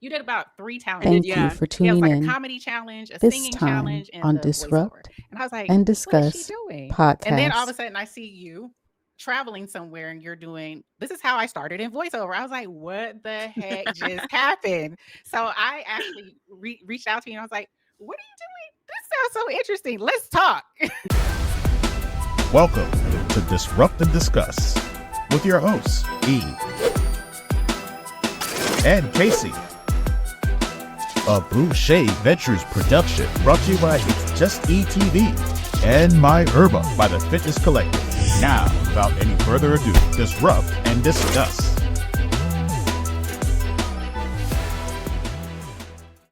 You did about 3 I challenges. did, Thank yeah. you for Yeah, it was tuning like a in comedy challenge, a this singing time challenge, and on the voiceover. Disrupt And I was like, and what is she Discuss doing? And then all of a podcast. sudden I see you traveling somewhere and you're doing this is how I started in voiceover. I was like, what the heck just happened? So I actually reached out to you and I was like, what are you doing? This sounds so interesting. Let's talk. Welcome to Disrupt and Discuss with your hosts, E and KayCee. A Boucher Ventures production brought to you by It's Just ETV and My Herba by the Fitness Collective. Now, without any further ado, disrupt and discuss.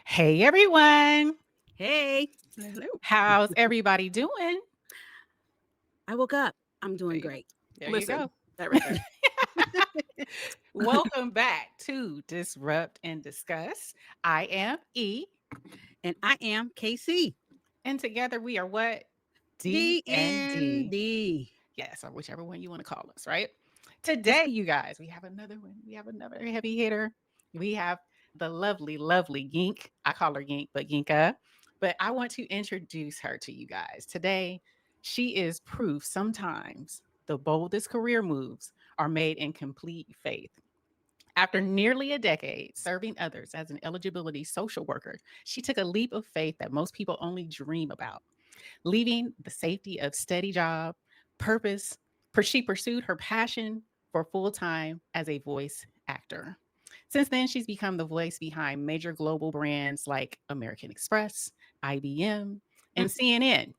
Hey everyone. Hey. Hello. How's everybody doing? I woke up. I'm doing great. There Listen, you go. that right there. Welcome back to Disrupt and Discuss. I am E, And I am KayCee. and together we are what? DND. Yes, or whichever one you want to call us, right? Today, you guys, we have another one. We have another heavy hitter. We have the lovely, lovely Yink. I call her Yink, but Yinka. But I want to introduce her to you guys. Today, she is proof sometimes the boldest career moves are made in complete faith. After nearly a decade serving others as an eligibility social worker, she took a leap of faith that most people only dream about. Leaving the safety of steady job, purpose, she pursued her passion for full time as a voice actor. Since then, she's become the voice behind major global brands like American Express, IBM, and CNN,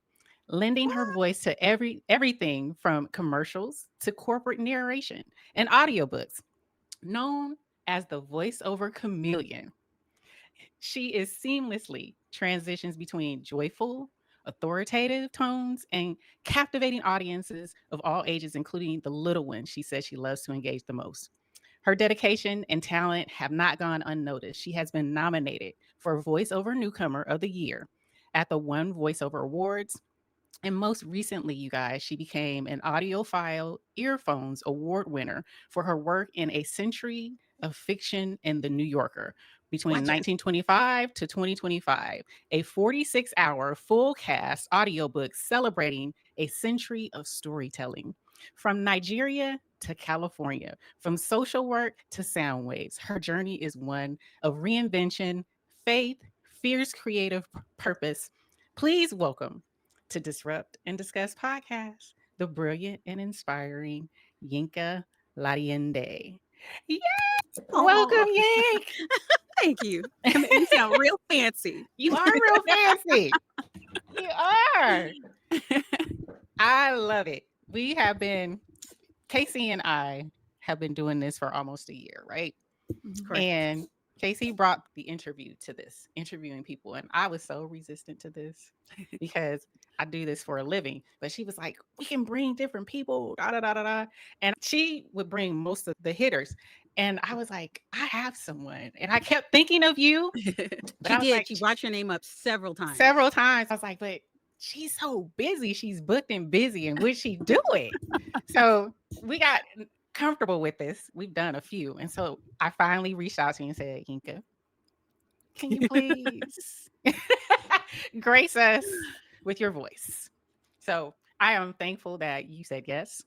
lending her voice to everything from commercials to corporate narration and audiobooks. Known as the Voiceover Chameleon, she is seamlessly transitions between joyful, authoritative tones and captivating audiences of all ages, including the little ones she says she loves to engage the most. Her dedication and talent have not gone unnoticed. She has been nominated for Voiceover Newcomer of the Year at the One Voiceover Awards. And most recently, you guys, she became an audiophile earphones award winner for her work in A Century of Fiction in The New Yorker between Watch it. 1925 to 2025, a 46-hour full cast audiobook celebrating a century of storytelling. From Nigeria to California, from social work to sound waves, her journey is one of reinvention, faith, fierce creative purpose. Please welcome to Disrupt and Discuss podcast, the brilliant and inspiring Yinka Ladiende. Yay! Welcome, Aw. Yank. Thank you. You make me sound real fancy. You are real fancy. You are. I love it. We have been, KayCee and I have been doing this for almost a year, right? Correct. And KayCee brought the interview to this, interviewing people. And I was so resistant to this because I do this for a living. But she was like, we can bring different people, da da da da da. And she would bring most of the hitters. And I was like, I have someone. And I kept thinking of you. But She I was did. like, She brought your name up several times. several times. I was like, but she's so busy. She's booked and busy. And would she do it? So we got comfortable with this. We've done a few. And so I finally reached out to you and said, Yinka, can you please grace us with your voice? So I am thankful that you said yes.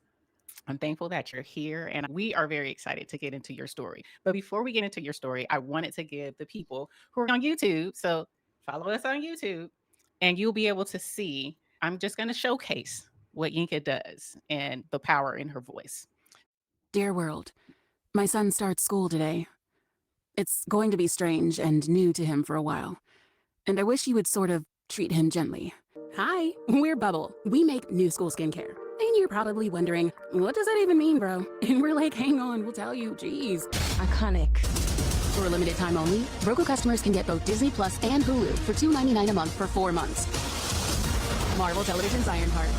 I'm thankful that you're here, and we are very excited to get into your story. But before we get into your story, I wanted to give the people who are on YouTube, so follow us on YouTube, and you'll be able to see. I'm just going to showcase what Yinka does and the power in her voice. Dear world, my son starts school today. It's going to be strange and new to him for a while, and I wish you would sort of treat him gently. Hi, we're Bubble. We make new school skincare. And you're probably wondering, what does that even mean, bro? And we're like, hang on, we'll tell you, jeez. Iconic. For a limited time only, Roku customers can get both Disney Plus and Hulu for $2.99 a month for 4 months. Marvel Television's Ironheart.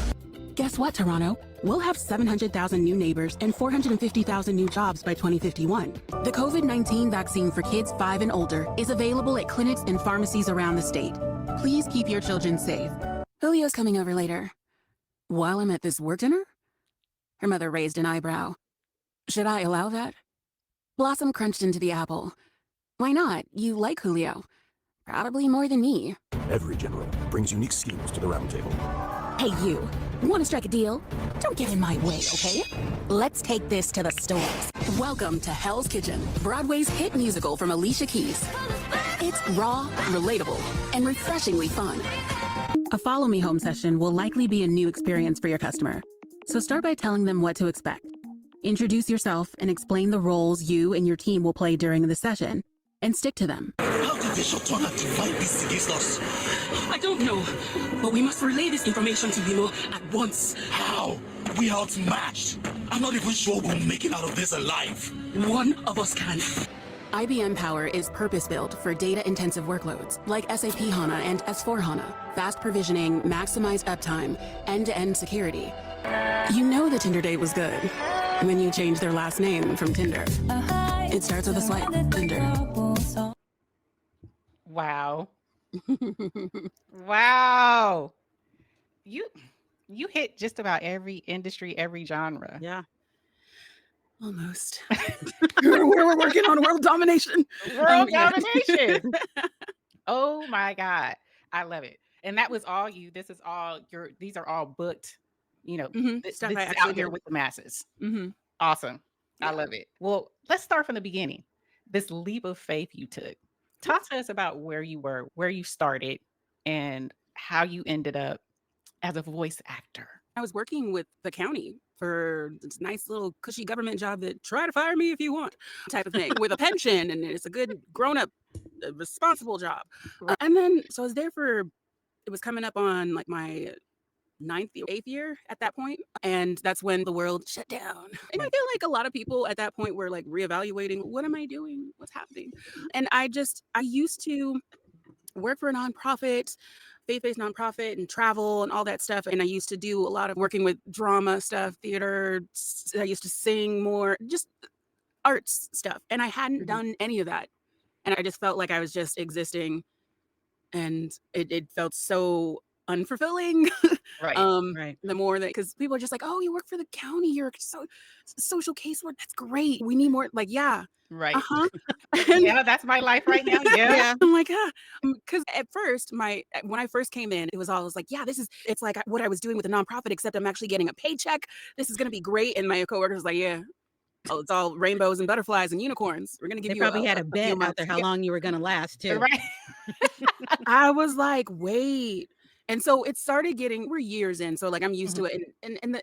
Guess what, Toronto? We'll have 700,000 new neighbors and 450,000 new jobs by 2051. The COVID-19 vaccine for kids 5 and older is available at clinics and pharmacies around the state. Please keep your children safe. Julio's coming over later. While I'm at this work dinner? Her mother raised an eyebrow. Should I allow that? Blossom crunched into the apple. Why not? You like Julio. Probably more than me. Every general brings unique schemes to the round table. Hey, you. Want to strike a deal? Don't get in my way, okay? Let's take this to the stores. Welcome to Hell's Kitchen, Broadway's hit musical from Alicia Keys. It's raw, relatable, and refreshingly fun. A Follow Me Home session will likely be a new experience for your customer. So start by telling them what to expect. Introduce yourself and explain the roles you and your team will play during the session, and stick to them. How did the Shotana divide this against us? I don't know, but we must relay this information to Bimo at once. How? We are outmatched. I'm not even sure we'll make it out of this alive. One of us can. IBM Power is purpose-built for data-intensive workloads like SAP HANA and S4 HANA. Fast provisioning, maximized uptime, end-to-end security. You know the Tinder date was good when you change their last name from Tinder. It starts with a swipe. Tinder. Wow. Wow. You hit just about every industry, every genre. Yeah. Almost. We're working on world domination. World domination. Oh my God. I love it. And that was all you. This is all these are all booked, this Stuff is I out actually here did. with the masses. Mm-hmm. Awesome. I Yeah. love it. Well, let's start from the beginning. This leap of faith you took. Talk to us about where you were, where you started, and how you ended up as a voice actor. I was working with the county for this nice little cushy government job that try to fire me if you want type of thing with a pension, and it's a good grown-up responsible job. Right. And then so I was there it was coming up on like my 9th or 8th year at that point, and that's when the world shut down. And I feel like a lot of people at that point were like reevaluating, what am I doing, what's happening? And I used to work for a nonprofit, faith-based nonprofit, and travel and all that stuff. And I used to do a lot of working with drama stuff, theater. I used to sing more, just arts stuff. And I hadn't done any of that. And I just felt like I was just existing. And it felt so unfulfilling. Right. Right. The more that, because people are just like, oh, you work for the county, you're social casework, that's great. We need more. Like, yeah. Right. And Yeah, that's my life right now. Yeah. I'm like, because at first, when I first came in, it was always like, yeah, it's like what I was doing with a nonprofit, except I'm actually getting a paycheck. This is gonna be great. And my coworkers was like, yeah, it's all rainbows and butterflies and unicorns. We're gonna give They you probably had a few bet out months." there how long you were going to last, too. Right. I was like, wait. And so it started we're years in. So like I'm used to it. And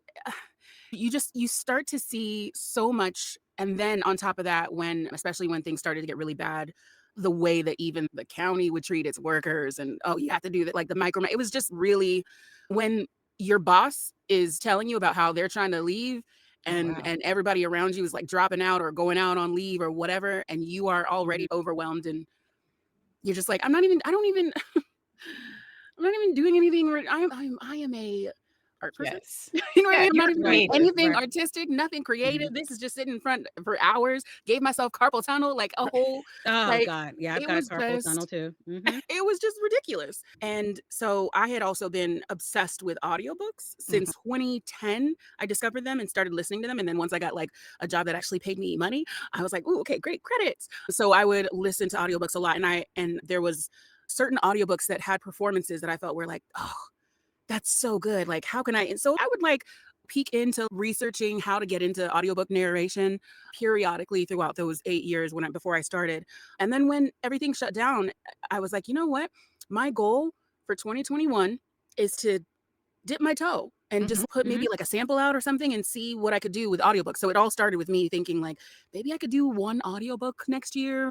you start to see so much. And then on top of that, especially when things started to get really bad, the way that even the county would treat its workers and, oh, you have to do that, like the it was just really, when your boss is telling you about how they're trying to leave and Wow. and everybody around you is like dropping out or going out on leave or whatever, and you are already overwhelmed and you're just like, I'm not even doing anything. I am a art person. Yes. You know what I Yeah, mean? I'm not you're even doing creative, anything right. artistic, nothing creative. This is just sitting in front for hours. Gave myself carpal tunnel, like a whole. Oh, Like, God. Yeah, I've it got a was carpal tunnel, just- too. Mhm. It was just ridiculous. And so I had also been obsessed with audiobooks since 2010. I discovered them and started listening to them. And then once I got like a job that actually paid me money, I was like, ooh, okay, great, credits. So I would listen to audiobooks a lot. And there was certain audiobooks that had performances that I felt were like, oh, that's so good. Like, how can I? And so I would like peek into researching how to get into audiobook narration periodically throughout those 8 years before I started. And then when everything shut down, I was like, you know what? My goal for 2021 is to dip my toe and just put maybe like a sample out or something and see what I could do with audiobooks. So it all started with me thinking like, maybe I could do one audiobook next year.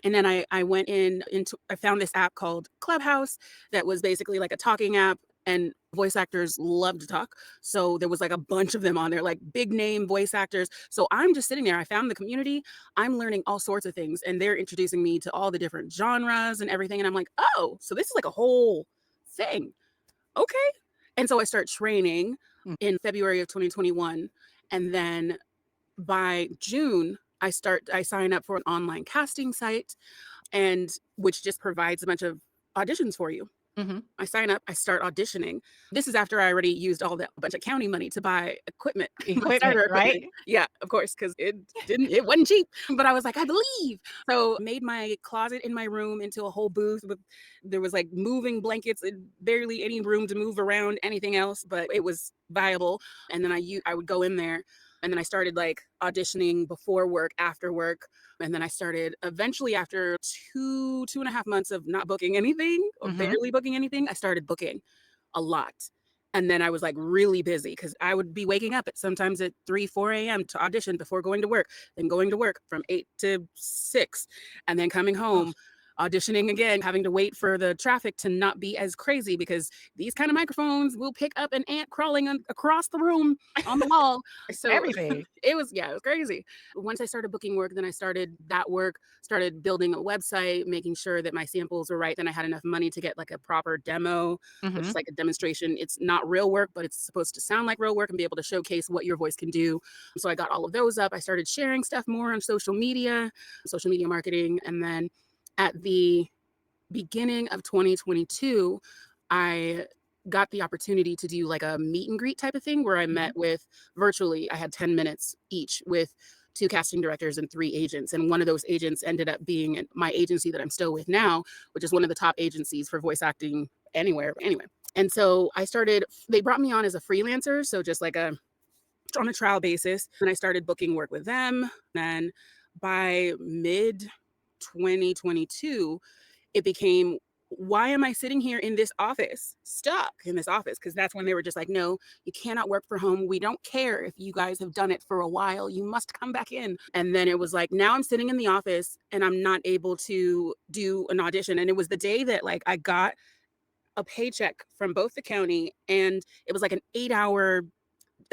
And then I went I found this app called Clubhouse that was basically like a talking app, and voice actors love to talk. So there was like a bunch of them on there, like big name voice actors. So I'm just sitting there. I found the community. I'm learning all sorts of things, and they're introducing me to all the different genres and everything. And I'm like, oh, so this is like a whole thing. Okay. And so I start training in February of 2021. And then by June, I sign up for an online casting site, and which just provides a bunch of auditions for you. Mhm. I sign up, I start auditioning. This is after I already used a bunch of county money to buy equipment, my Equipment, starter right? equipment. Yeah, of course, because it wasn't cheap. But I was like, I believe. So made my closet in my room into a whole booth with there was like moving blankets and barely any room to move around anything else, but it was viable. And then I would go in there and then I started like auditioning before work, after work. And then I started eventually after 2.5 months of not booking anything or Mhm. barely booking anything, I started booking a lot. And then I was like really busy because I would be waking up sometimes at 3, 4 a.m. to audition before going to work, then going to work from 8 to 6, and then coming Oh, home, auditioning again, having to wait for the traffic to not be as crazy because these kind of microphones will pick up an ant crawling across the room on the wall. So everything. it was crazy. Once I started booking work, then I started that work, started building a website, making sure that my samples were right. Then I had enough money to get like a proper demo, which is Mhm. like a demonstration. It's not real work, but it's supposed to sound like real work and be able to showcase what your voice can do. So I got all of those up. I started sharing stuff more on social media marketing. And then at the beginning of 2022, I got the opportunity to do like a meet and greet type of thing where I met Mhm. with virtually, I had 10 minutes each with 2 casting directors and 3 agents. And one of those agents ended up being my agency that I'm still with now, which is one of the top agencies for voice acting anywhere. Anyway. And so they brought me on as a freelancer. So just like on a trial basis. And I started booking work with them. Then by mid 2022, it became, why am I sitting here in this office, stuck in this office? Because that's when they were just like, no, you cannot work from home. We don't care if you guys have done it for a while. You must come back in. And then it was like, now I'm sitting in the office and I'm not able to do an audition. And it was the day that like I got a paycheck from both the county and it was like a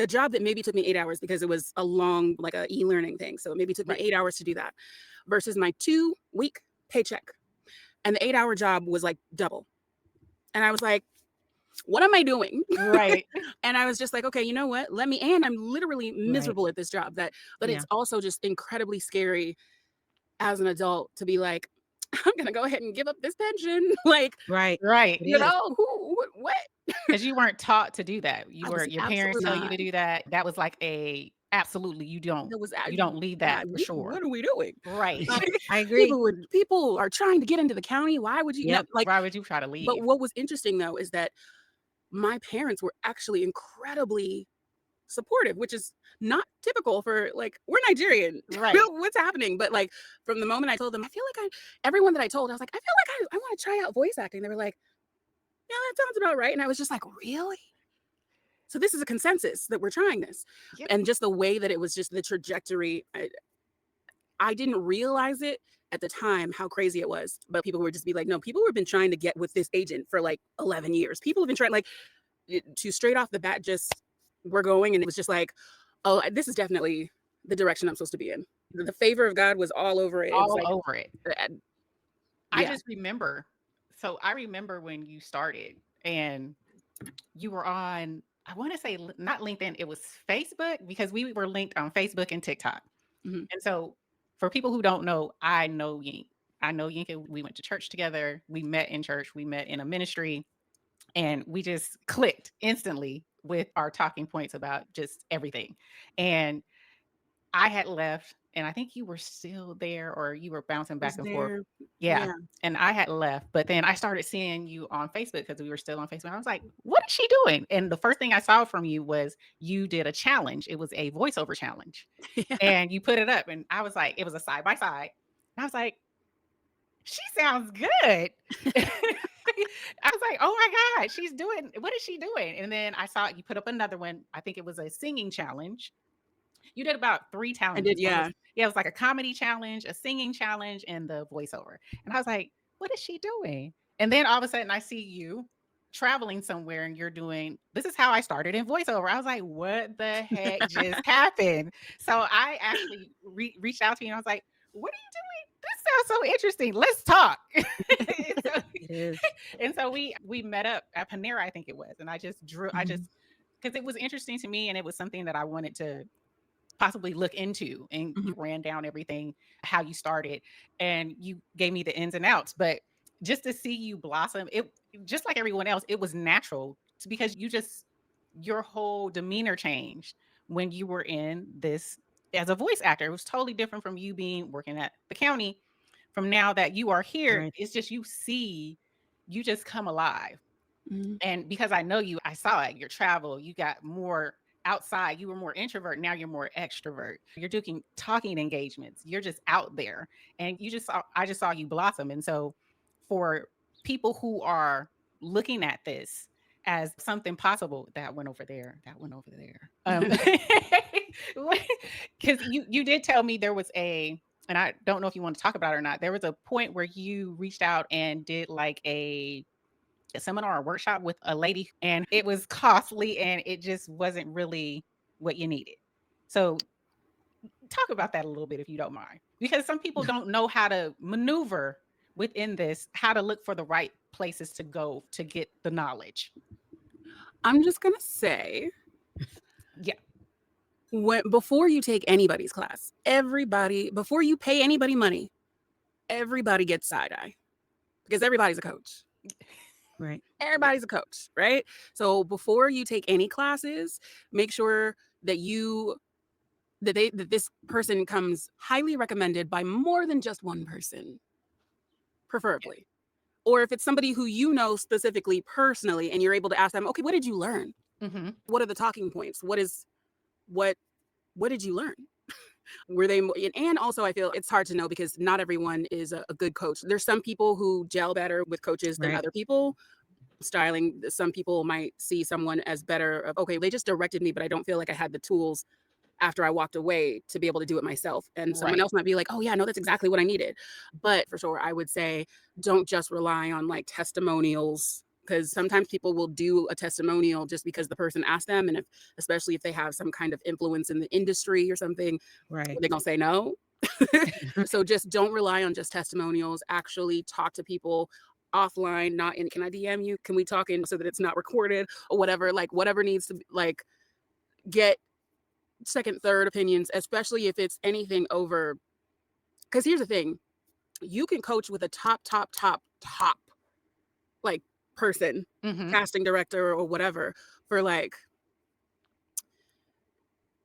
job that maybe took me 8 hours because it was a long, like a e-learning thing. So it maybe took me Right. 8 hours to do that versus my 2-week paycheck. And the 8-hour job was like double. And I was like, what am I doing? Right. And I was just like, okay, you know what? And I'm literally Right. miserable at this job but Yeah. it's also just incredibly scary as an adult to be like, I'm going to go ahead and give up this pension. Like, Right. Right. It is. what? Because you weren't taught to do that. I was Your parents absolutely tell you not. to do that. That was like absolutely That was, you don't leave that for sure. what are we doing? Right. Like, I agree. people are trying to get into the county. Why would you? No, Yep. like, Why would you try to but leave? what was interesting though is that my parents were actually incredibly supportive, which is not typical for like, we're Nigerian. Right. What's happening? But like from the moment I told them, everyone that I told, I was like, I feel like I want to try out voice acting. They were like, yeah, that sounds about right. And I was just like, really? So this is a consensus that we're trying this. Yep. And just the way that it was just the trajectory, I didn't realize it at the time how crazy it was. But people would just be like, no, people have been trying to get with this agent for like 11 years. People have been trying to straight off the bat, just we're going. And it was just like, oh, this is definitely the direction I'm supposed to be in. The favor of God was all over it. It was All like, over it. I yeah. just remember. So I remember when you started and you were on, I want to say not LinkedIn, it was Facebook because we were linked on Facebook and TikTok. Mhm. And so for people who don't know, I know Yink. I know Yinka. We went to church together. We met in church. We met in a ministry. And we just clicked instantly with our talking points about just everything. And I had left, and I think you were still there or you were bouncing Was back and forth. there. Yeah. Yeah. And I had left, but then I started seeing you on Facebook because we were still on Facebook. I was like, what is she doing? And the first thing I saw from you was you did a challenge. It was a voiceover challenge. Yeah. And you put it up, and I was like, it was a side by side. I was like, she sounds good. I was like, oh my God, what is she doing? And then I saw you put up another one. I think it was a singing challenge. You did about 3 I did. challenges. Yeah. It was like a comedy challenge, a singing challenge, and the voiceover. And I was like, what is she doing? And then all of a sudden I see you traveling somewhere and you're doing, this is how I started in voiceover. I was like, what the heck just happened? So I actually reached out to you and I was like, what are you doing? This sounds so interesting. Let's talk. And so, It is. and so we met up at Panera, I think it was. And I just because it was interesting to me and it was something that I wanted to possibly look into, and you ran down everything, how you started, and you gave me the ins and outs. But just to see you blossom, it just like everyone else, it was natural because your whole demeanor changed when you were in this as a voice actor. It was totally different from you being working at the county. From now that you are here, Right. it's just you just come alive. Mhm. And because I know you, I saw it, your travel, you got more outside, you were more introvert, now you're more extrovert. You're doing talking engagements, you're just out there. And I just saw you blossom. And so for people who are looking at this as something possible, that went over there, that went over there. Because you did tell me there was and I don't know if you want to talk about it or not. There was a point where you reached out and did like a seminar or workshop with a lady, and it was costly and it just wasn't really what you needed. So talk about that a little bit if you don't mind, because some people don't know how to maneuver within this, how to look for the right places to go to get the knowledge. I'm just gonna say, Yeah. before you take anybody's class, before you pay anybody money, everybody gets side eye because everybody's a coach. Right. Everybody's a coach, right? So before you take any classes, make sure that that this person comes highly recommended by more than just one person, preferably. Or if it's somebody who you know specifically personally and you're able to ask them, okay, what did you learn? Mm-hmm. What are the talking points? What did you learn? Were they, and also I feel it's hard to know because not everyone is a good coach. There's some people who gel better with coaches than Right. other people. Styling, some people might see someone as better of, okay, they just directed me, but I don't feel like I had the tools after I walked away to be able to do it myself. And someone Right. else might be like, oh yeah, no, that's exactly what I needed. But for sure, I would say don't just rely on like testimonials, because sometimes people will do a testimonial just because the person asked them. And especially if they have some kind of influence in the industry or something, Right. they're gonna say no. So just don't rely on just testimonials. Actually talk to people offline, not in, can I DM you? Can we talk in so that it's not recorded or whatever? Like whatever needs to like get second, third opinions, especially if it's anything over. Because here's the thing, you can coach with a top like person, Mm-hmm. casting director or whatever, for like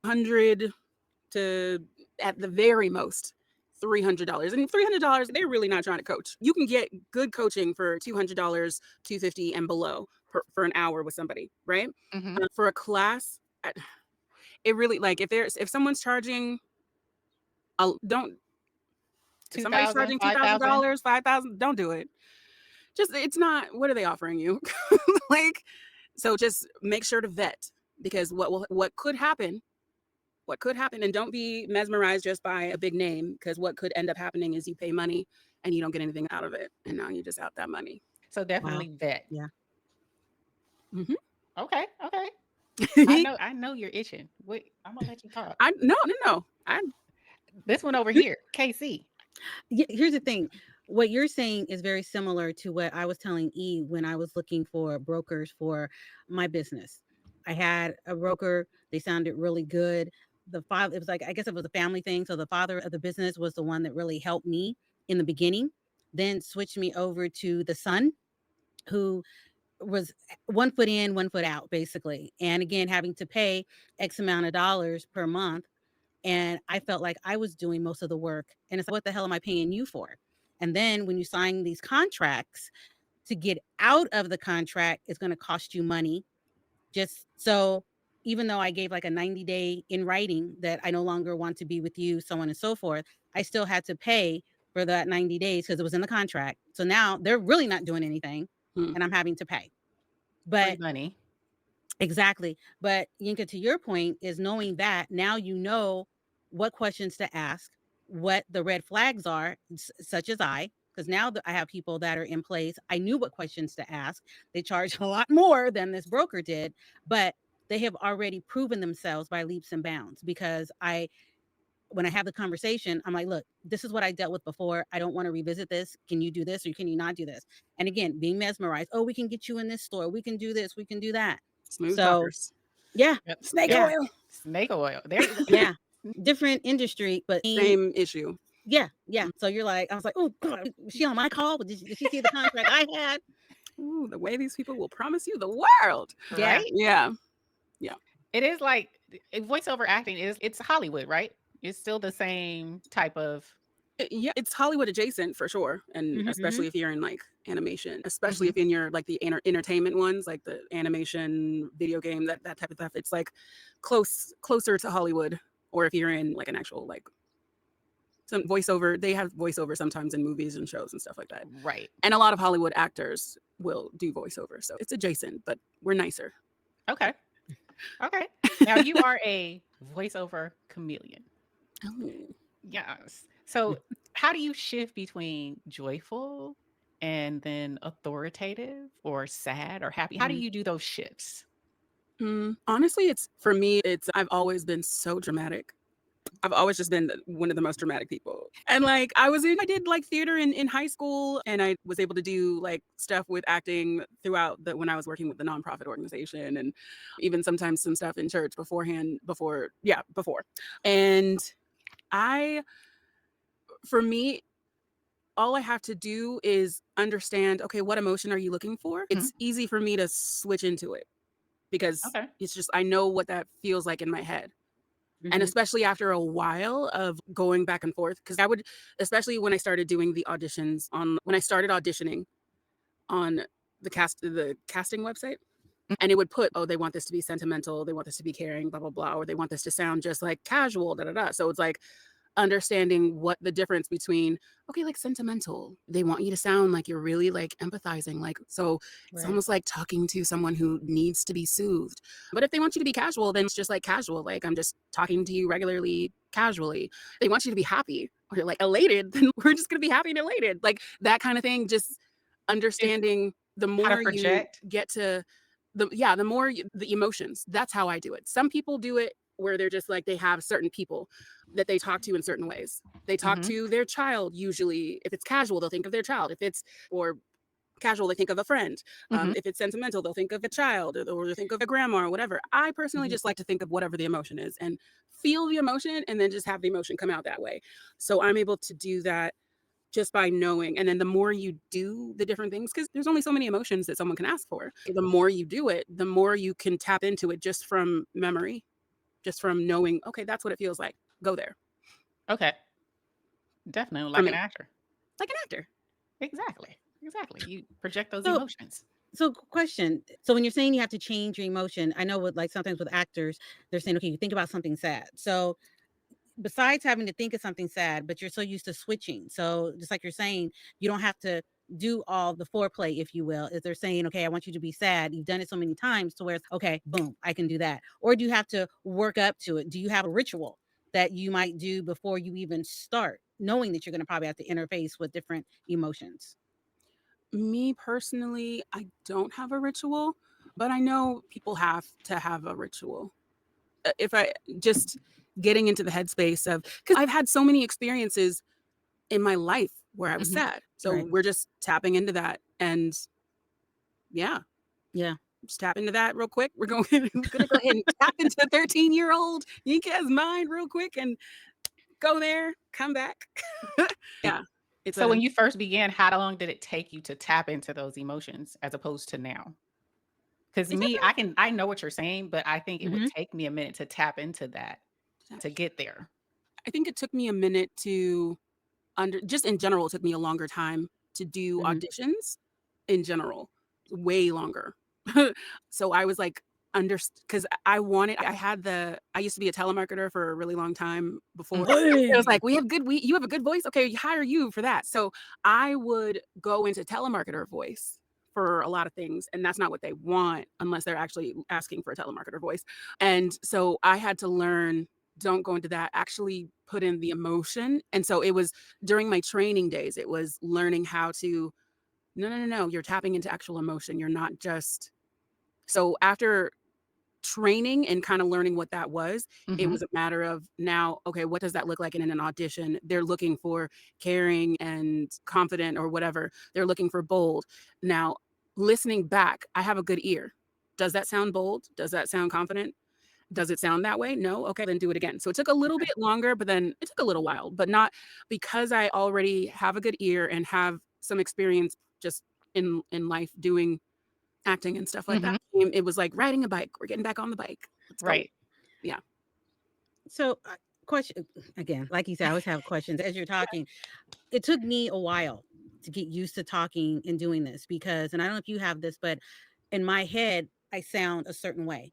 100 to at the very most $300. And $300, they're really not trying to coach. You can get good coaching for $200, $250 and below for an hour with somebody, right? Mm-hmm. For a class, it really, like if someone's charging, don't, if somebody's 2,000, charging 5,000. $2,000, 5,000, don't do it. Just, it's not, what are they offering you? Like, so just make sure to vet, because what could happen, and don't be mesmerized just by a big name, because what could end up happening is you pay money and you don't get anything out of it, and now you just out that money. So definitely vet. Yeah. Mhm. Okay. I know you're itching. Wait, I'm gonna let you talk. No. This one over here, KayCee. Yeah, here's the thing. What you're saying is very similar to what I was telling E when I was looking for brokers for my business. I had a broker, they sounded really good. The father, it was like, I guess it was a family thing. So the father of the business was the one that really helped me in the beginning, then switched me over to the son, who was 1 foot in, 1 foot out, basically. And again, having to pay X amount of dollars per month. And I felt like I was doing most of the work. And it's like, what the hell am I paying you for? And then when you sign these contracts, to get out of the contract, it's going to cost you money. Just so, even though I gave like a 90-day in writing that I no longer want to be with you, so on and so forth, I still had to pay for that 90 days because it was in the contract. So now they're really not doing anything and I'm having to pay. Free But money. exactly. But Yinka, to your point, is knowing that now you know what questions to ask, what the red flags are, such as because now that I have people that are in place, I knew what questions to ask. They charge a lot more than this broker did, but they have already proven themselves by leaps and bounds, because when I have the conversation, I'm like, look, this is what I dealt with before. I don't want to revisit this. Can you do this or can you not do this? And again, being mesmerized. Oh, we can get you in this store. We can do this. We can do that. Smooth So, talkers. yeah. Snake Yeah. oil. Snake oil. There you go. Yeah. Different industry, but Same issue. Yeah, yeah. So you're like, I was like, oh God, was she on my call? Did she see the contract I had? Ooh, the way these people will promise you the world. Yeah. Right? Yeah. It is like voiceover acting it's Hollywood, right? It's still the same type of Yeah, it's Hollywood adjacent for sure, and Mm-hmm. especially if you're in like animation, especially Mhm. if in your like the entertainment ones, like the animation, video game, that type of stuff. It's like closer to Hollywood, or if you're in like an actual like some voiceover, they have voiceover sometimes in movies and shows and stuff like that. Right. And a lot of Hollywood actors will do voiceover, so it's adjacent, but we're nicer. Okay. Okay. Now you are a voiceover chameleon. Oh. Yes. So how do you shift between joyful and then authoritative or sad or happy? How do Mhm. you do those shifts? Honestly, it's for me, it's I've always been so dramatic. I've always just been one of the most dramatic people. And like I did like theater in high school, and I was able to do like stuff with acting throughout when I was working with the nonprofit organization, and even sometimes some stuff in church before. And I for me, all I have to do is understand, okay, what emotion are you looking for? Mhm. It's easy for me to switch into it because Okay. it's just I know what that feels like in my head. And Mm-hmm. especially after a while of going back and forth, because I would, especially when I started doing the auditions when I started auditioning on the casting website, Mm. and it would put, oh, they want this to be sentimental, they want this to be caring, blah, blah, blah, or they want this to sound just like casual, da, da, da. So it's like understanding what the difference between, okay, like sentimental, they want you to sound like you're really like empathizing, like, so it's Right. almost like talking to someone who needs to be soothed. But if they want you to be casual, then it's just like casual, like I'm just talking to you regularly, casually. They want you to be happy or you're like elated, then we're just gonna be happy and elated, like that kind of thing. Just Is understanding the how to more you project. get to the more the emotions. That's how I do it. Some people do it where they're just like they have certain people that they talk to in certain ways. They talk Mhm. to their child usually. If it's casual, they'll think of their child. If it's or casual, they think of a friend. Mhm. If it's sentimental, they'll think of a child, or they'll think of a grandma or whatever. I personally Mhm. just like to think of whatever the emotion is and feel the emotion and then just have the emotion come out that way. So I'm able to do that just by knowing. And then the more you do the different things, because there's only so many emotions that someone can ask for, the more you do it, the more you can tap into it just from memory, just from knowing, okay, that's what it feels like. Go there Okay. Definitely for like an me, actor. like an actor. Exactly. Exactly. You project those So, emotions. question. So when you're saying you have to change your emotion, I know with like sometimes with actors, they're saying, okay, you think about something sad. So besides having to think of something sad, but you're so used to switching. So just like you're saying, you don't have to do all the foreplay, if you will. If they're saying, okay, I want you to be sad, you've done it so many times to where it's okay, boom, I can do that. Or do you have to work up to it? Do you have a ritual that you might do before you even start, knowing that you're going to probably have to interface with different emotions? Me personally, I don't have a ritual, but I know people have to have a ritual. If I just getting into the headspace of, because I've had so many experiences in my life where I was Mhm. sad. So Right. we're just tapping into that. And yeah, Yeah. just tap into that real quick. We're gonna go ahead and tap into 13-year-old Yinka's mind real quick and go there, come back. Yeah. It's So when a you first began, how long did it take you to tap into those emotions as opposed to now? Because it took me, I know what you're saying, but I think it would Hmm. take me a minute to tap into that me to get there. I think it took me a minute to just in general, it took me a longer time to do Hmm. auditions in general, way longer. So I was like, because I used to be a telemarketer for a really long time before. It was Hey. like, you have a good voice. Okay, hire you for that. So I would go into telemarketer voice for a lot of things. And that's not what they want unless they're actually asking for a telemarketer voice. And so I had to learn, don't go into that, actually put in the emotion. And so it was during my training days, it was learning how to, no, no, no, no, you're tapping into actual emotion. You're not just, so after training and kind of learning what that was, it Mhm. was a matter of now, okay, what does that look like in an audition? They're looking for caring and confident or whatever. They're looking for bold. Now, listening back, I have a good ear. Does that sound bold? Does that sound confident? Does it sound that way? No. Okay, then do it again. So it took a little bit longer, but then it took a little while, but not because I already have a good ear and have some experience just in life doing acting and stuff like that. It was like riding a bike. We're getting back on the bike. Let's go. Right. Yeah. So, question again, like you said, I always have questions as you're talking. It took me a while to get used to talking and doing this because, and I don't know if you have this, but in my head, I sound a certain way.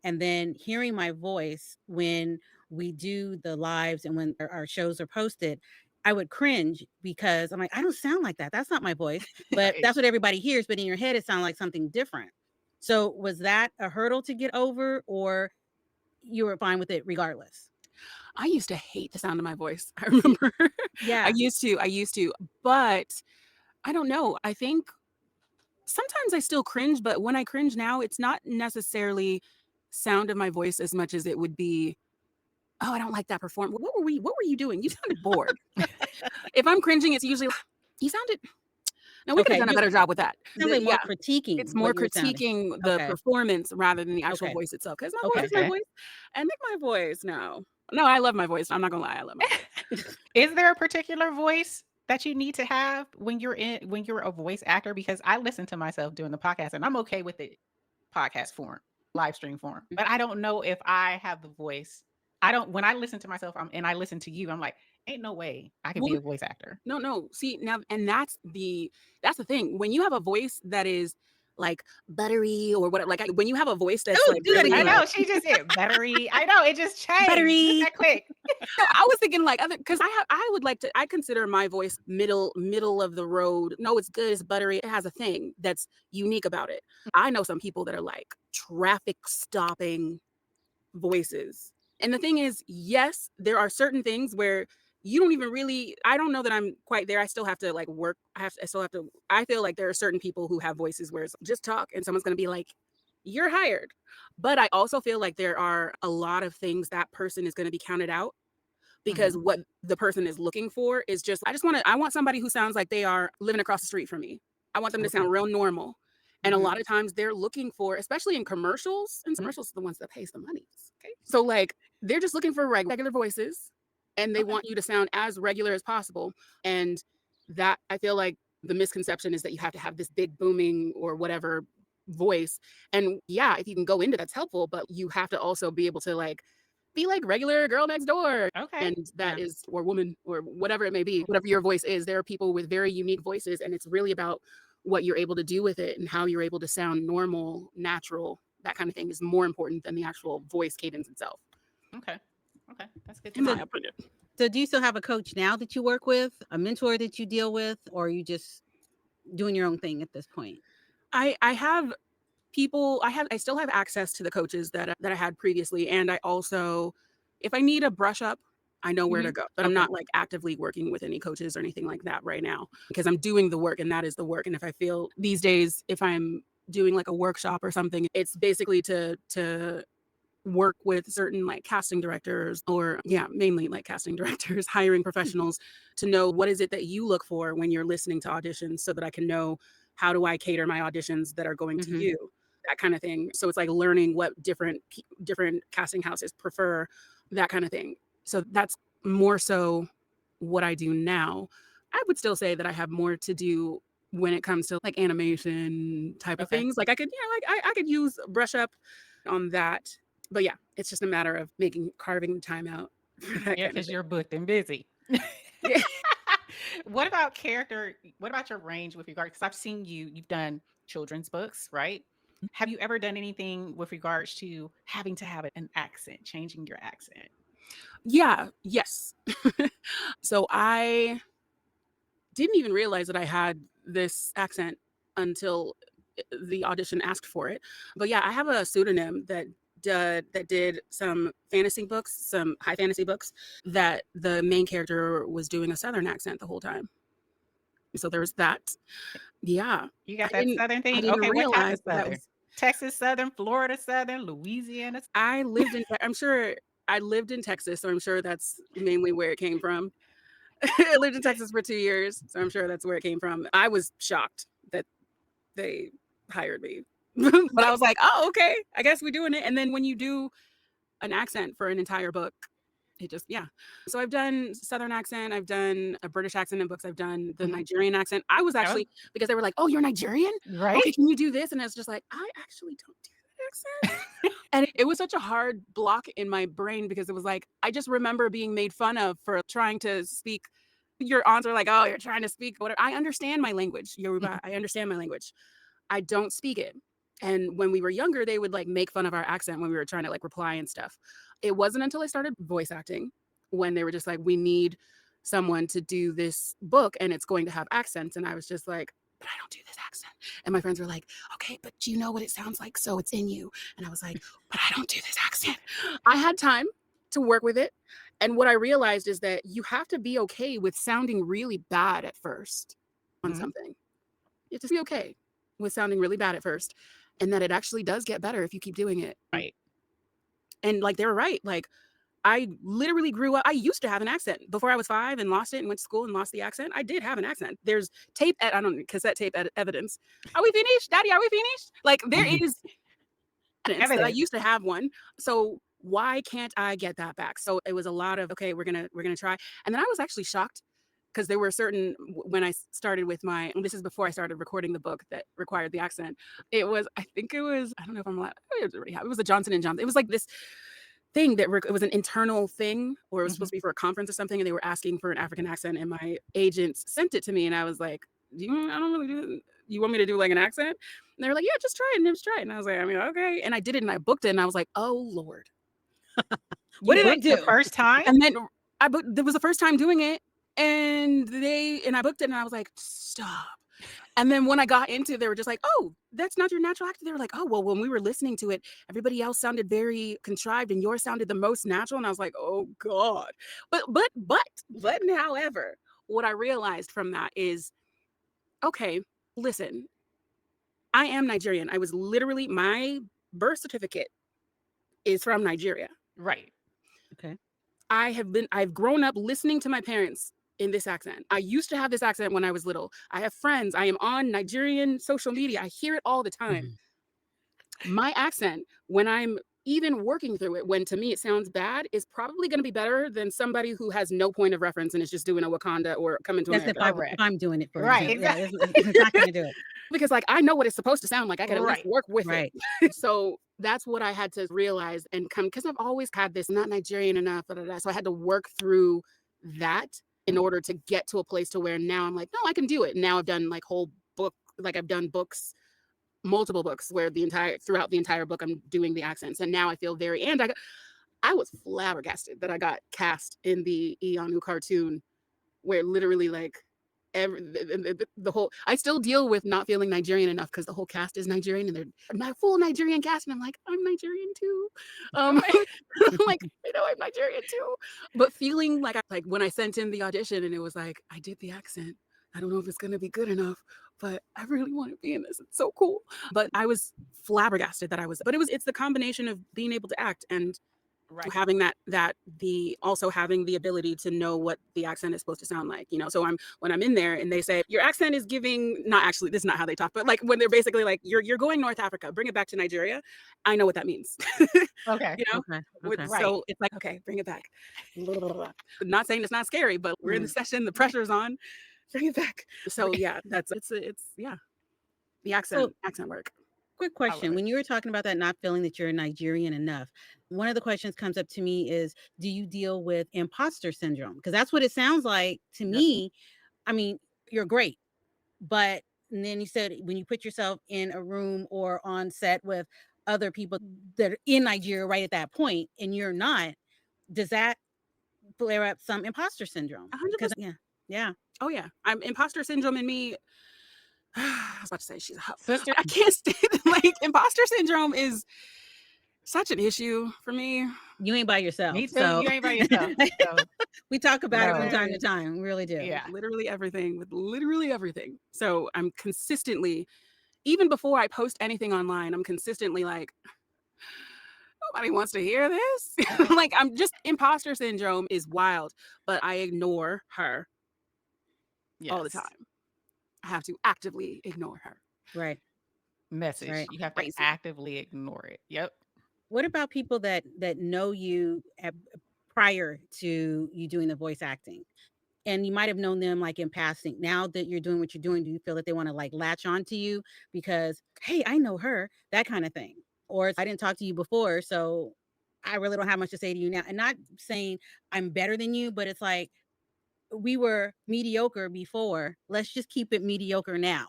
And then hearing my voice when we do the lives and when our shows are posted, I would cringe because I'm like, I don't sound like that. That's not my voice. But that's what everybody hears. But in your head, it sounds like something different. So was that a hurdle to get over, or you were fine with it regardless? I used to hate the sound of my voice. I remember. Yeah. I used to, but I don't know. I think sometimes I still cringe, but when I cringe now, it's not necessarily sound of my voice as much as it would be, oh, I don't like that performance. What were you doing? You sounded bored. If I'm cringing, it's usually, you sounded, no, we could have done a better job with that. Sounds like more critiquing. It's more critiquing the performance rather than the actual voice itself. Because my voice is my voice. And make my voice, no, I love my voice. I'm not gonna lie, I love my voice. Is there a particular voice that you need to have when you're a voice actor? Because I listen to myself doing the podcast and I'm okay with it podcast form, live stream form, but I don't know if I have the voice. When I listen to myself and I listen to you, I'm like, ain't no way I can be a voice actor. No. See now, and that's the thing. When you have a voice that is like buttery or whatever, like when you have a voice that's like, do that again. I know she just said buttery. I know it just changed. Buttery. That quick. So I was thinking like other, because I consider my voice middle of the road. No, it's good. It's buttery. It has a thing that's unique about it. I know some people that are like traffic stopping voices. And the thing is, yes, there are certain things where you don't even really, I don't know that I'm quite there. I still have to like work. I feel like there are certain people who have voices where it's just talk and someone's going to be like, you're hired. But I also feel like there are a lot of things that person is going to be counted out because what the person is looking for is just, I want somebody who sounds like they are living across the street from me. I want them to sound real normal. And a lot of times they're looking for, especially in commercials, and commercials are the ones that pays the money. Okay. So like, they're just looking for regular voices and they want you to sound as regular as possible. And that, I feel like the misconception is that you have to have this big booming or whatever voice. And yeah, if you can go into that's helpful, but you have to also be able to like, be like regular girl next door. Okay. And that is, or woman, or whatever it may be, whatever your voice is, there are people with very unique voices and it's really about what you're able to do with it and how you're able to sound normal, natural, that kind of thing is more important than the actual voice cadence itself. Okay. That's good to know. So do you still have a coach now that you work with, a mentor that you deal with, or are you just doing your own thing at this point? I have people, I still have access to the coaches that I had previously. And I also, if I need a brush up, I know where to go, but I'm not like actively working with any coaches or anything like that right now because I'm doing the work and that is the work. And if I feel these days, if I'm doing like a workshop or something, it's basically to work with certain like casting directors or mainly like casting directors, hiring professionals to know what is it that you look for when you're listening to auditions so that I can know how do I cater my auditions that are going to you, that kind of thing. So it's like learning what different casting houses prefer, that kind of thing. So that's more so what I do now. I would still say that I have more to do when it comes to like animation type of things. Like I could, I could use brush up on that. But yeah, it's just a matter of carving time out. Yeah, because you're booked and busy. What about character? What about your range with regard? Because I've seen you've done children's books, right? Have you ever done anything with regards to having to have an accent, changing your accent? Yes. So I didn't even realize that I had this accent until the audition asked for it. But yeah, I have a pseudonym that did some fantasy books, some high fantasy books that the main character was doing a Southern accent the whole time. So there's that. Yeah. You got that Southern thing? Okay, what type of Southern? Texas Southern, Florida Southern, Louisiana? I lived in Texas, so I'm sure that's mainly where it came from. I lived in Texas for 2 years, so I'm sure that's where it came from. I was shocked that they hired me. But I was like, oh, okay, I guess we're doing it. And then when you do an accent for an entire book. It just, yeah. So I've done Southern accent. I've done a British accent in books. I've done the Nigerian accent. I was actually, because they were like, oh, you're Nigerian? Right? Okay, can you do this? And I was just like, I actually don't do that accent. And it was such a hard block in my brain because it was like, I just remember being made fun of for trying to speak. Your aunts are like, oh, you're trying to speak whatever. I understand my language, Yoruba. I understand my language. I don't speak it. And when we were younger, they would like make fun of our accent when we were trying to like reply and stuff. It wasn't until I started voice acting when they were just like, we need someone to do this book and it's going to have accents. And I was just like, but I don't do this accent. And my friends were like, okay, but do you know what it sounds like? So it's in you. And I was like, but I don't do this accent. I had time to work with it. And what I realized is that you have to be okay with sounding really bad at first on something. You have to be okay with sounding really bad at first. And that it actually does get better if you keep doing it. Right. And like they were right. Like I literally grew up. I used to have an accent before I was 5 and lost it and went to school and lost the accent. I did have an accent. There's tape, I don't know, cassette tape evidence. Are we finished? Daddy, are we finished? Like there is evidence that I used to have one. So why can't I get that back? So it was a lot of, okay, we're gonna try. And then I was actually shocked because there were certain, when I started with my, and this is before I started recording the book that required the accent. It was, I think it was, I don't know if I'm allowed, it was a Johnson & Johnson. It was like this thing that it was an internal thing, or it was supposed to be for a conference or something. And they were asking for an African accent and my agents sent it to me. And I was like, I don't really do it. You want me to do like an accent? And they were like, yeah, just try it. And just try it. And I was like, I mean, okay. And I did it and I booked it and I was like, oh Lord. What did I do? The first time? And then there was the first time doing it. And I booked it and I was like, stop. And then when I got into it, they were just like, oh, that's not your natural actor. They were like, oh, well, when we were listening to it, everybody else sounded very contrived and yours sounded the most natural. And I was like, oh God. But however, what I realized from that is, okay, listen, I am Nigerian. I was literally, my birth certificate is from Nigeria. Right. Okay. I've grown up listening to my parents in this accent. I used to have this accent when I was little. I have friends. I am on Nigerian social media. I hear it all the time. My accent, when I'm even working through it, when to me it sounds bad, is probably going to be better than somebody who has no point of reference and is just doing a Wakanda or Coming to America. If I'm doing it for right. Exactly. It's not going to do it. Because like I know what it's supposed to sound like. I got to at least work with it. So that's what I had to realize and come, because I've always had this, not Nigerian enough. So I had to work through that in order to get to a place to where now I'm like, no, I can do it. Now I've done like whole book, like I've done books, multiple books where throughout the entire book, I'm doing the accents. And now I feel I was flabbergasted that I got cast in the E cartoon where literally like the whole, I still deal with not feeling Nigerian enough because the whole cast is Nigerian and they're my full Nigerian cast. And I'm like, I'm Nigerian too. I'm like, I know I'm Nigerian too. But feeling like when I sent in the audition and it was like, I did the accent. I don't know if it's going to be good enough, but I really want to be in this. It's so cool. But I was flabbergasted that it's the combination of being able to act and having also having the ability to know what the accent is supposed to sound like, so when I'm in there and they say your accent is giving, not actually, this is not how they talk, but like when they're basically like, you're going North Africa, bring it back to Nigeria. I know what that means. Okay. Okay. So it's like, okay, bring it back. Not saying it's not scary, but we're in the session, the pressure's on, bring it back. So yeah, the accent work. Quick question. When you were talking about that, not feeling that you're Nigerian enough, one of the questions comes up to me is, do you deal with imposter syndrome? Because that's what it sounds like to me. I mean, you're great. But then you said when you put yourself in a room or on set with other people that are in Nigeria right at that point, and you're not, does that flare up some imposter syndrome? 100%. Yeah. Oh yeah. Imposter syndrome in me. I was about to say she's a sister. I can't stand like imposter syndrome is such an issue for me. You ain't by yourself. Me too. So. You ain't by yourself. So. We talk about it from time to time. We really do. Yeah. Literally everything. So I'm consistently, even before I post anything online, I'm consistently like, nobody wants to hear this. Like I'm just, imposter syndrome is wild, but I ignore her all the time. I have to actively ignore her. Right. Message. Right. You have to actively ignore it. Yep. What about people that know you prior to you doing the voice acting? And you might have known them like in passing. Now that you're doing what you're doing, do you feel that they want to like latch on to you because, hey, I know her, that kind of thing? Or I didn't talk to you before, so I really don't have much to say to you now. And not saying I'm better than you, but it's like we were mediocre before. Let's just keep it mediocre now.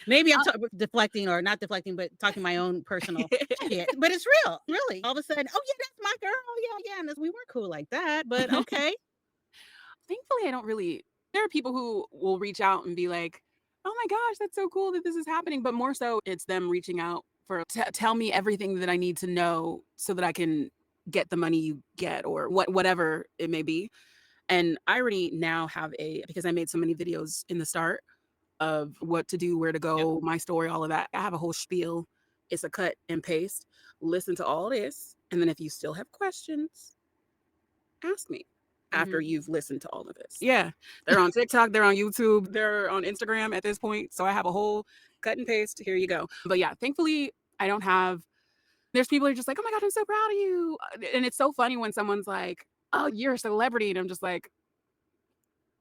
Maybe I'm deflecting or not deflecting, but talking my own personal shit. But it's real, really. All of a sudden, oh yeah, that's my girl. Yeah. And we weren't cool like that, but okay. Thankfully, I don't really. There are people who will reach out and be like, "Oh my gosh, that's so cool that this is happening." But more so, it's them reaching out for tell me everything that I need to know so that I can get the money you get or whatever it may be. And I already now have because I made so many videos in the start of what to do, where to go, my story, all of that. I have a whole spiel. It's a cut and paste. Listen to all this, and then if you still have questions, ask me. After you've listened to all of this. Yeah. They're on TikTok, they're on YouTube, they're on Instagram at this point. So I have a whole cut and paste. Here you go. But yeah, thankfully I don't have, there's people who are just like, oh my God, I'm so proud of you. And it's so funny when someone's like, oh, you're a celebrity. And I'm just like,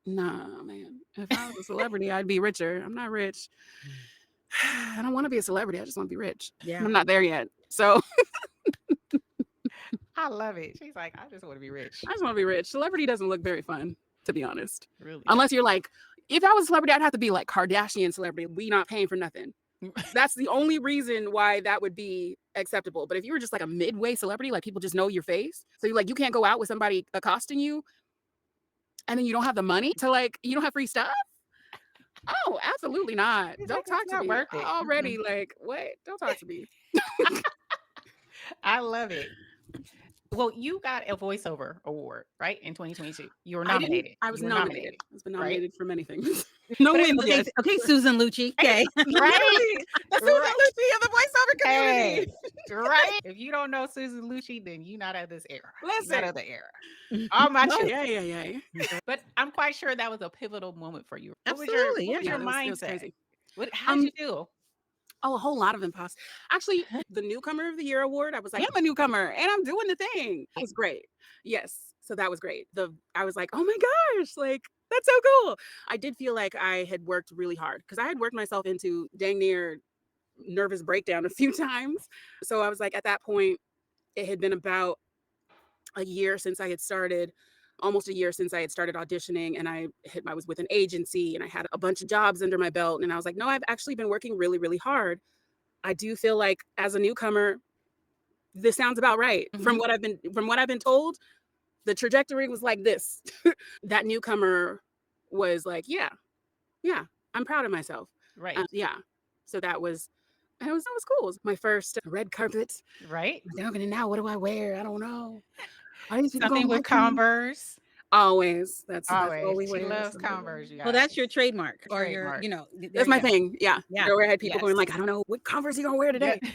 nah, man. If I was a celebrity, I'd be richer. I'm not rich. I don't want to be a celebrity. I just want to be rich. Yeah. I'm not there yet. So I love it. She's like, I just want to be rich. I just want to be rich. Celebrity doesn't look very fun, to be honest. Really? Unless you're like, if I was a celebrity, I'd have to be like Kardashian celebrity. We not paying for nothing. That's the only reason why that would be acceptable. But if you were just like a midway celebrity, like people just know your face. So you can't go out with somebody accosting you and then you don't have the money to you don't have free stuff. Oh, absolutely not. Don't talk to me. Worth it. Already what? Don't talk to me. I love it. Well, you got a voiceover award, right? In 2022. You were nominated. I was nominated. I've been nominated for many things. No wins yet. Okay, Susan Lucci. Okay. Right? The Susan Lucci of the voiceover community. Hey, right? If you don't know Susan Lucci, then you're not of this era. Listen. Not of the era. All my children. Yeah. But I'm quite sure that was a pivotal moment for you. Absolutely. What was your mindset? How did you feel? Oh, a whole lot of imposter. Actually, the Newcomer of the Year award, I was like, I'm a newcomer and I'm doing the thing. It was great. Yes. So that was great. I was like, oh my gosh, that's so cool. I did feel like I had worked really hard because I had worked myself into dang near nervous breakdown a few times. So I was like, at that point, it had been about a year since I had started. Almost a year since I had started auditioning, and I was with an agency and I had a bunch of jobs under my belt. And I was like, no, I've actually been working really, really hard. I do feel like as a newcomer, this sounds about right. From what I've been told, the trajectory was like this. That newcomer was like, yeah, I'm proud of myself. Right. Yeah. So that was cool. It was my first red carpet. Right. Now what do I wear? I don't know. Something with Converse. Always. That's all we She wear. loves Converse. You guys. Well, that's your trademark. Or Trademark. your, That's my thing. Yeah. Where I had people Yes. going like, I don't know what Converse you gonna wear today. Yeah.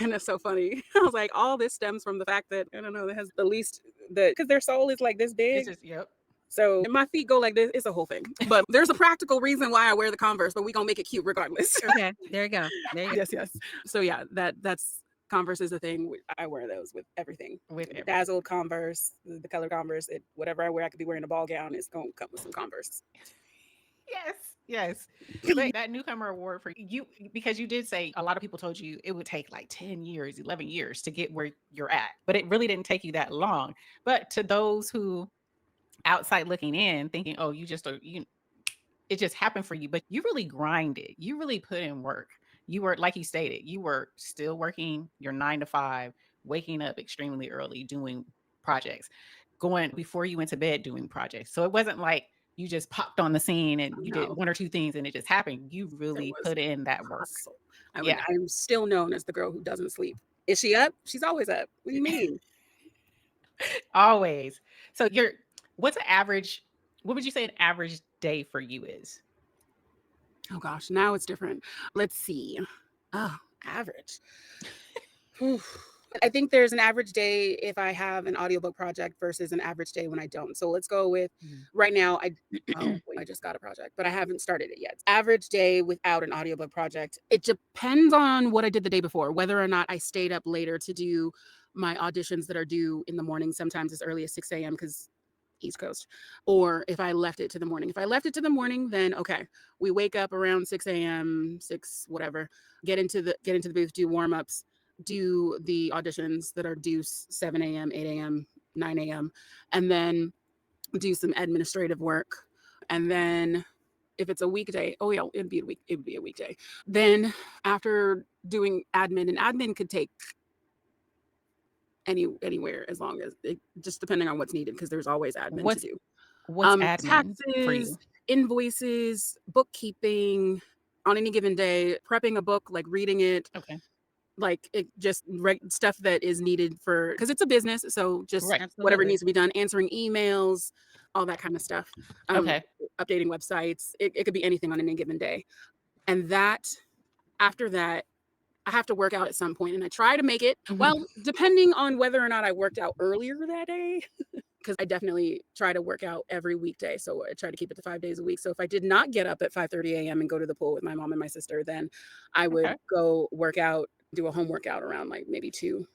And it's so funny. I was like, all this stems from the fact that I don't know, that has the least because their sole is like this big. It's just, yep. So my feet go like this. It's a whole thing. But there's a practical reason why I wear the Converse, but we gonna make it cute regardless. Okay. There you go. Yes. So yeah, that's Converse is a thing. I wear those with everything. Dazzled Converse, the color Converse, whatever I wear, I could be wearing a ball gown. It's gonna come with some Converse. Yes. But that newcomer award for you, because you did say a lot of people told you it would take like 10 years, 11 years to get where you're at, but it really didn't take you that long. But to those who outside looking in, thinking, oh, it just happened for you, but you really grinded. You really put in work. You were, like you stated, you were still working your 9 to 5, waking up extremely early, doing projects, going before you went to bed doing projects. So it wasn't like you just popped on the scene and you did one or two things and it just happened. You really put in that work. I'm still known as the girl who doesn't sleep. Is she up? She's always up. What do you mean? Always. So what would you say an average day for you is? Oh gosh, now it's different. Let's see. Oh, average. I think there's an average day if I have an audiobook project versus an average day when I don't. So let's go with right now. I just got a project, but I haven't started it yet. Average day without an audiobook project. It depends on what I did the day before, whether or not I stayed up later to do my auditions that are due in the morning, sometimes as early as 6 a.m. because East Coast, or if I left it to the morning. If I left it to the morning, then okay, we wake up around 6 a.m., 6 whatever, get into the booth, do warm-ups, do the auditions that are due 7 a.m., 8 a.m., 9 a.m., and then do some administrative work. And then if it's a weekday, oh yeah, it would be a weekday. Then after doing admin, and admin could take anywhere as long as it, just depending on what's needed, because there's always admin to do. What's admin for Taxes, you? invoices, bookkeeping on any given day, prepping a book, like reading it, Okay. like it just stuff that is needed for, because it's a business, so just Right. whatever Absolutely. needs to be done, answering emails, all that kind of stuff. Okay. Updating websites, it could be anything on any given day. And that, after that, I have to work out at some point, and I try to make it, well, depending on whether or not I worked out earlier that day, because I definitely try to work out every weekday. So I try to keep it to 5 days a week. So if I did not get up at 5:30 a.m. and go to the pool with my mom and my sister, then I would Okay. go work out, do a home workout around like maybe 2,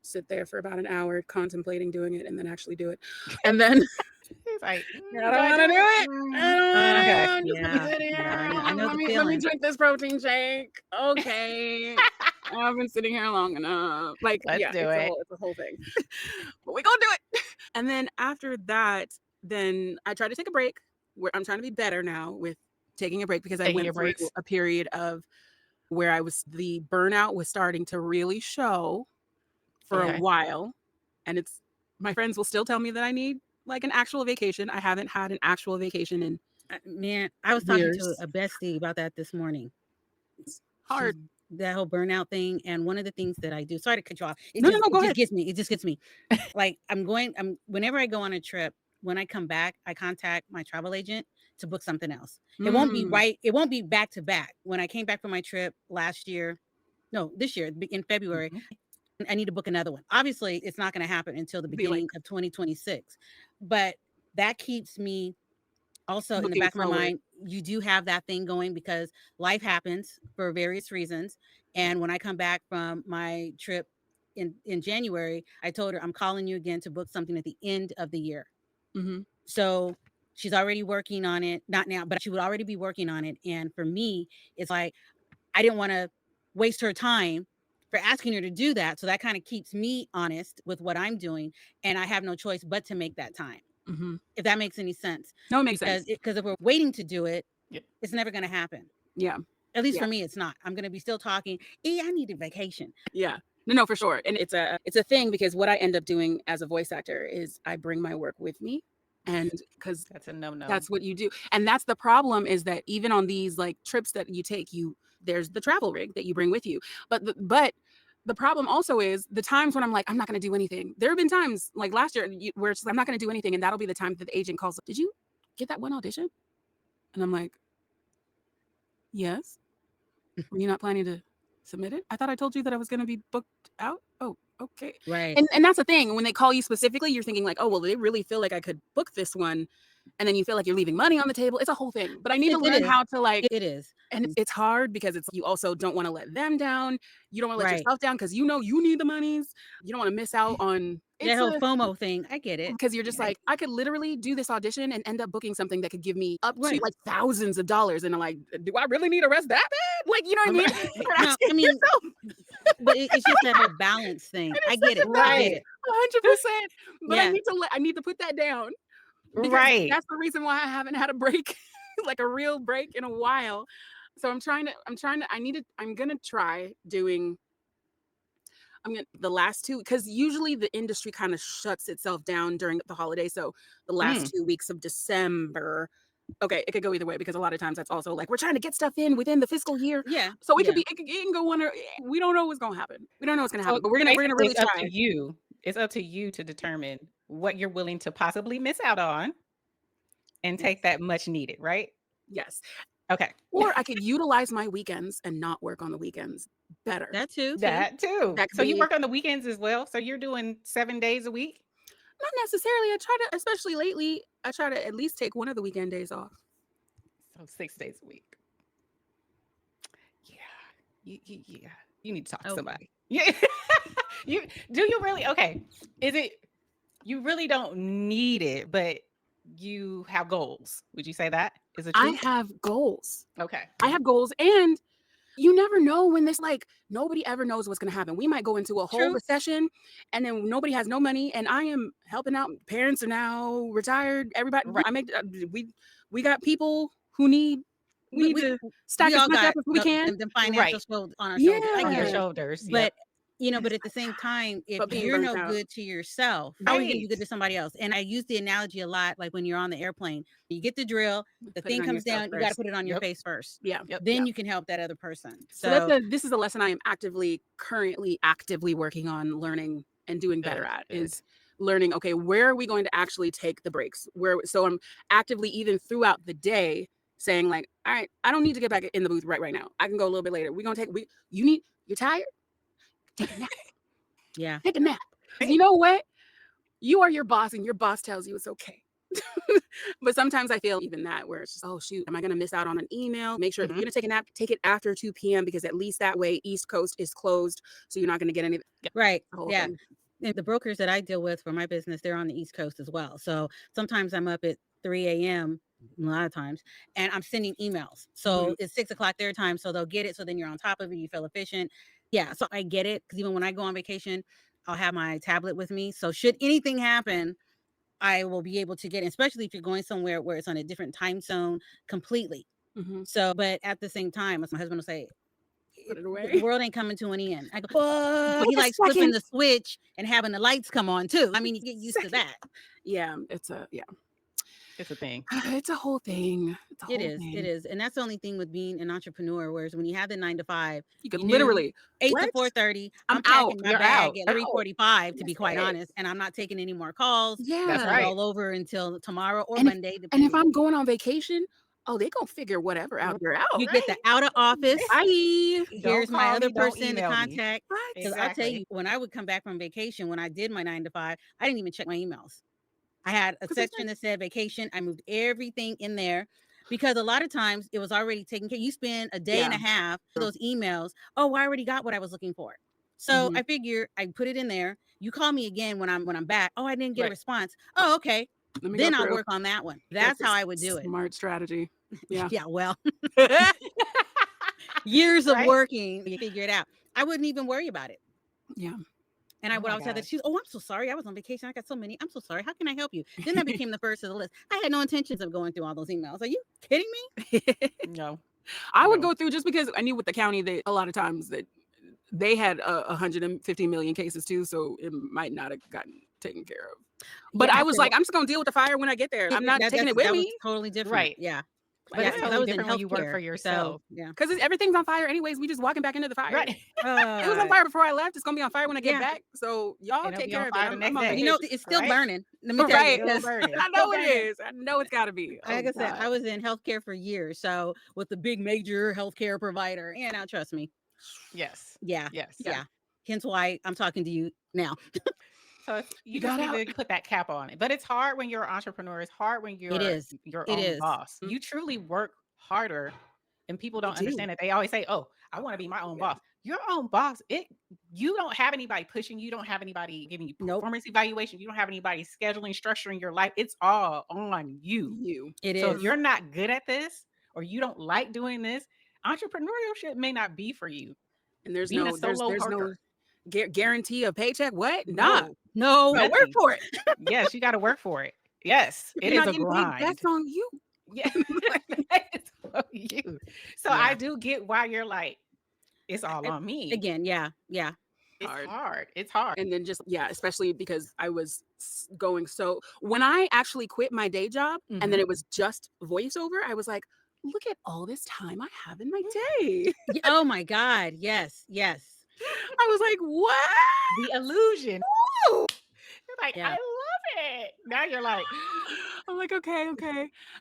sit there for about an hour contemplating doing it, and then actually do it. And then He's like, I don't want to do it. I don't want to. Okay. I'm just gonna Yeah. sit here. Yeah, I know let the me feeling. drink this protein shake. Okay. I've been sitting here long enough. Like, Let's yeah, do it. it's a whole thing. But we gonna do it. And then after that, then I try to take a break. Where I'm trying to be better now with taking a break, because I Taking went your through breaks. a period of where the burnout was starting to really show for Okay. a while. And my friends will still tell me that I need like an actual vacation. I haven't had an actual vacation in Man, I was talking to years. a bestie about that this morning. It's hard. That whole burnout thing. And one of the things that I do, sorry to cut you off. No, go ahead. It just gets me. Like whenever I go on a trip, when I come back, I contact my travel agent to book something else. It won't be right. It won't be back to back. When I came back from my trip this year in February, I need to book another one. Obviously, it's not going to happen until the beginning of 2026. But that keeps me also in the back of my mind. You do have that thing going because life happens for various reasons. And when I come back from my trip in January, I told her I'm calling you again to book something at the end of the year. So she's already working on it, not now, but she would already be working on it. And for me, it's like, I didn't want to waste her time for asking her to do that. So that kind of keeps me honest with what I'm doing. And I have no choice but to make that time. If that makes any sense. No, it makes sense. Because if we're waiting to do it, Yep. it's never going to happen. Yeah. At least for me, it's not. I'm going to be still talking. I need a vacation. Yeah. No, for sure. And it's a thing, because what I end up doing as a voice actor is I bring my work with me. And because That's a no. that's what you do. And that's the problem, is that even on these like trips that you take, there's the travel rig that you bring with you. But the problem also is the times when I'm like, I'm not going to do anything. There have been times like last year where it's like, I'm not going to do anything. And that'll be the time that the agent calls up. Did you get that one audition? And I'm like, yes. Were you not planning to submit it? I thought I told you that I was going to be booked out. Oh, okay. Right. And that's the thing. When they call you specifically, you're thinking like, oh, well, they really feel like I could book this one. And then you feel like you're leaving money on the table. It's a whole thing. But I need to learn how to like. It is. And it's hard because you also don't want to let them down. You don't want to let Right. yourself down because you need the monies. You don't want to miss out on That whole FOMO thing. I get it. because you're just like, I could literally do this audition and end up booking something that could give me up to like thousands of dollars. And I'm like, do I really need a rest that bad? Like, you know what I mean? No, I mean, but it's just that whole balance thing. I get it. I get it. 100%. But Yeah. I need to put that down. Because Right. that's the reason why I haven't had a break, like a real break in a while. So I'm gonna try doing, the last 2, because usually the industry kind of shuts itself down during the holiday. So the last 2 weeks of December, okay, it could go either way, because a lot of times that's also like, we're trying to get stuff in within the fiscal year. Yeah. So it can go one, or we don't know what's going to happen. We don't know what's going to happen, but we're going to really It's up try. to you. It's up to you to determine what you're willing to possibly miss out on and take that much needed, right? Yes. Okay. Or I could utilize my weekends and not work on the weekends, better. That too. That too. That could So you be- work on the weekends as well. So you're doing 7 days a week. Not necessarily. I try to, especially lately, I try to at least take one of the weekend days off. So 6 days a week. Yeah. Yeah. You need to talk to Okay. somebody. Yeah. You really? Okay. Is it you really don't need it, but you have goals? Would you say that is it I true? have goals. Okay. I have goals, and you never know when this, like, nobody ever knows what's going to happen. We might go into a whole True. recession, and then nobody has no money, and I am helping out. Parents are now retired. Everybody, Right. I make we got people who need we need to stack we as all much got up as we can. the financial Right. shoulders on our shoulders. I On get your it. shoulders. But Yep. but at the same time, if But being you're burnt no out. good to yourself, how are you gonna be Right. good to somebody else? And I use the analogy a lot, like when you're on the airplane, you get the drill, the Put it thing on comes yourself down, you got to first. put it on your Yep. face first. Yeah. Yep. Then Yeah. you can help that other person. So So this is a lesson I am currently actively working on learning and doing better Good, at good. is learning, okay, where are we going to actually take the breaks? So I'm actively, even throughout the day, saying like, all right, I don't need to get back in the booth right now. I can go a little bit later. You're tired? Take a nap. yeah. Take a nap. 'Cause you know what? You are your boss, and your boss tells you it's okay. But sometimes I feel even that where it's just, oh shoot, am I gonna miss out on an email? Make sure if you're gonna take a nap, take it after 2 p.m. because at least that way East Coast is closed, so you're not gonna get any. Right. the whole Yeah. thing. And the brokers that I deal with for my business, they're on the East Coast as well. So sometimes I'm up at 3 a.m. a lot of times, and I'm sending emails. So it's 6 o'clock their time. So they'll get it. So then you're on top of it. You feel efficient. Yeah. So I get it. Because even when I go on vacation, I'll have my tablet with me. So should anything happen, I will be able to get it, especially if you're going somewhere where it's on a different time zone completely. Mhm. So, but at the same time, as my husband will say, Put it the away. world ain't coming to an end. I go, but Wait he a likes flipping second. the switch and having the lights come on too. I mean, you get used to that. Yeah, it's a thing. It's a whole thing. It's a whole It thing. is. And that's the only thing with being an entrepreneur, whereas when you have the 9 to 5, You could you knew literally 8 to what? 4:30, I'm I'm packing out. my You're bag out. at 3:45 to be That's quite it. honest, and I'm not taking any more calls. Yeah. That's It's right. all over until tomorrow or And if- Monday, And if depending. I'm going on vacation, oh, they gonna figure whatever out. You're out. You get the out of office. Bye. Here's my call other me, don't person to email me. contact. What? Because I'll tell Exactly. you, when I would come back from vacation, when I did my 9 to 5, I didn't even check my emails. I had a 'Cause it's section that said vacation. I moved everything in there because a lot of times it was already taken care. You spend a day and a half those emails. Oh, I already got what I was looking for. So I figure I put it in there. You call me again when I'm back. Oh, I didn't get a Right. response. Oh, okay. Let me Then go I'll through. work on that one. That's a how I would do it. Smart strategy. Yeah. Yeah, well, years of Right? working, you figure it out. I wouldn't even worry about it. Yeah. And I Oh would my always have that. gosh. She's, oh, I'm so sorry. I was on vacation. I got so many. I'm so sorry. How can I help you? Then that became the first of the list. I had no intentions of going through all those emails. Are you kidding me? No. I would No. go through just because I knew with the county that a lot of times that they had 150 million cases too, so it might not have gotten taken care of. But Yeah, I was so- like, I'm just gonna deal with the fire when I get there. I'm not taking it with that was me totally different. Right. Yeah. But Yeah, it's 'cause I totally was in different when you work for healthcare, yourself. So, yeah. because everything's on fire anyways. We just walking back into the fire. Right. It was on fire before I left. It's gonna be on fire when I get Yeah. back. So y'all And it'll take be on care of it. fire the I'm next on day. You know, vacation. it's still Right. burning. Let me tell Right. you. 'cause burning. I Still know it burning. is. I know it's got to be. Like I said, God. I was in healthcare for years. So with the big major healthcare provider, and now trust me. Yes. Yeah. Yes. Yeah. Hence why I'm talking to you now. So you got just need to put that cap on it. But it's hard when you're an entrepreneur. It's hard when you're is. your It own is. boss. You truly work harder, and people don't do. understand it. They always say, "Oh, I want to be my own boss." Your own boss. You don't have anybody pushing you. Don't have anybody giving you Nope. performance evaluation. You don't have anybody scheduling, structuring your life. It's all on you. It So is. if you're not good at this, or you don't like doing this, entrepreneurship may not be for you. And there's Being no a solo there's no worker. guarantee of paycheck. What? Nah. No. No, work nothing. for it. Yes, you got to work for it. Yes, If it you're is not a getting paid, grind. that's on you. Yeah, it's on you. So Yeah. I do get why you're like, it's all on me. Again, yeah. It's hard. hard. It's hard. And then especially because I was going so when I actually quit my day job and then it was just voiceover, I was like, look at all this time I have in my day. Yeah, oh my God. Yes. I was like, what? The illusion. Woo! You're like, Yeah. I love it. Now you're like, I'm like, okay.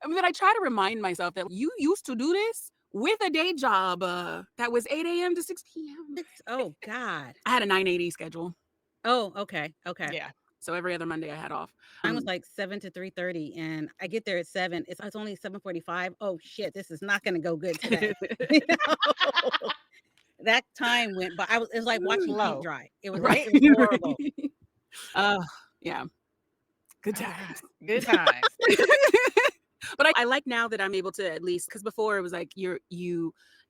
And then I try to remind myself that you used to do this with a day job that was 8 a.m. to 6 p.m. Oh God. I had a 980 schedule. Oh, okay. Okay. Yeah. So every other Monday I had off. Mine was like 7 to 3:30, and I get there at 7. It's only 7:45. Oh shit, this is not going to go good today. You know? That time went by. It was like watching Slow. paint dry. It was Right? like, it was horrible. Yeah. Good times. Good times. But I like now that I'm able to at least, because before it was like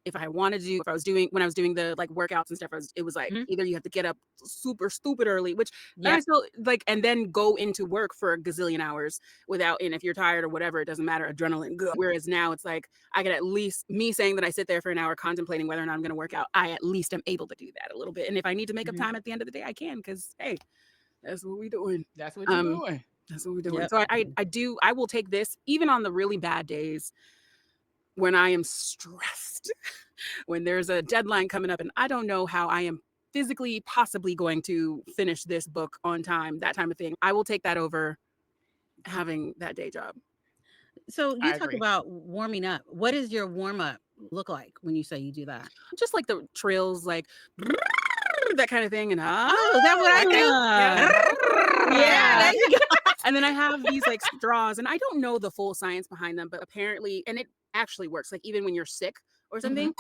if I wanted to, when I was doing the like workouts and stuff, it was like either you have to get up super stupid early, which I still like, and then go into work for a gazillion hours and if you're tired or whatever, it doesn't matter, adrenaline good. Whereas now it's like, I can at least, me saying that I sit there for an hour contemplating whether or not I'm going to work out, I at least am able to do that a little bit. And if I need to make up time at the end of the day, I can, because hey, that's what we're doing. That's what you're doing. That's what we're doing. Yep. So I will take this even on the really bad days when I am stressed, when there's a deadline coming up and I don't know how I am physically possibly going to finish this book on time, that time of thing. I will take that over having that day job. So I you talk agree. about warming up. What does your warm up look like when you say you do that? Just like the trills, like that kind of thing. And Is that what I do? Yeah. There you go. And then I have these like straws, and I don't know the full science behind them, but apparently, and it actually works. Like even when you're sick or something,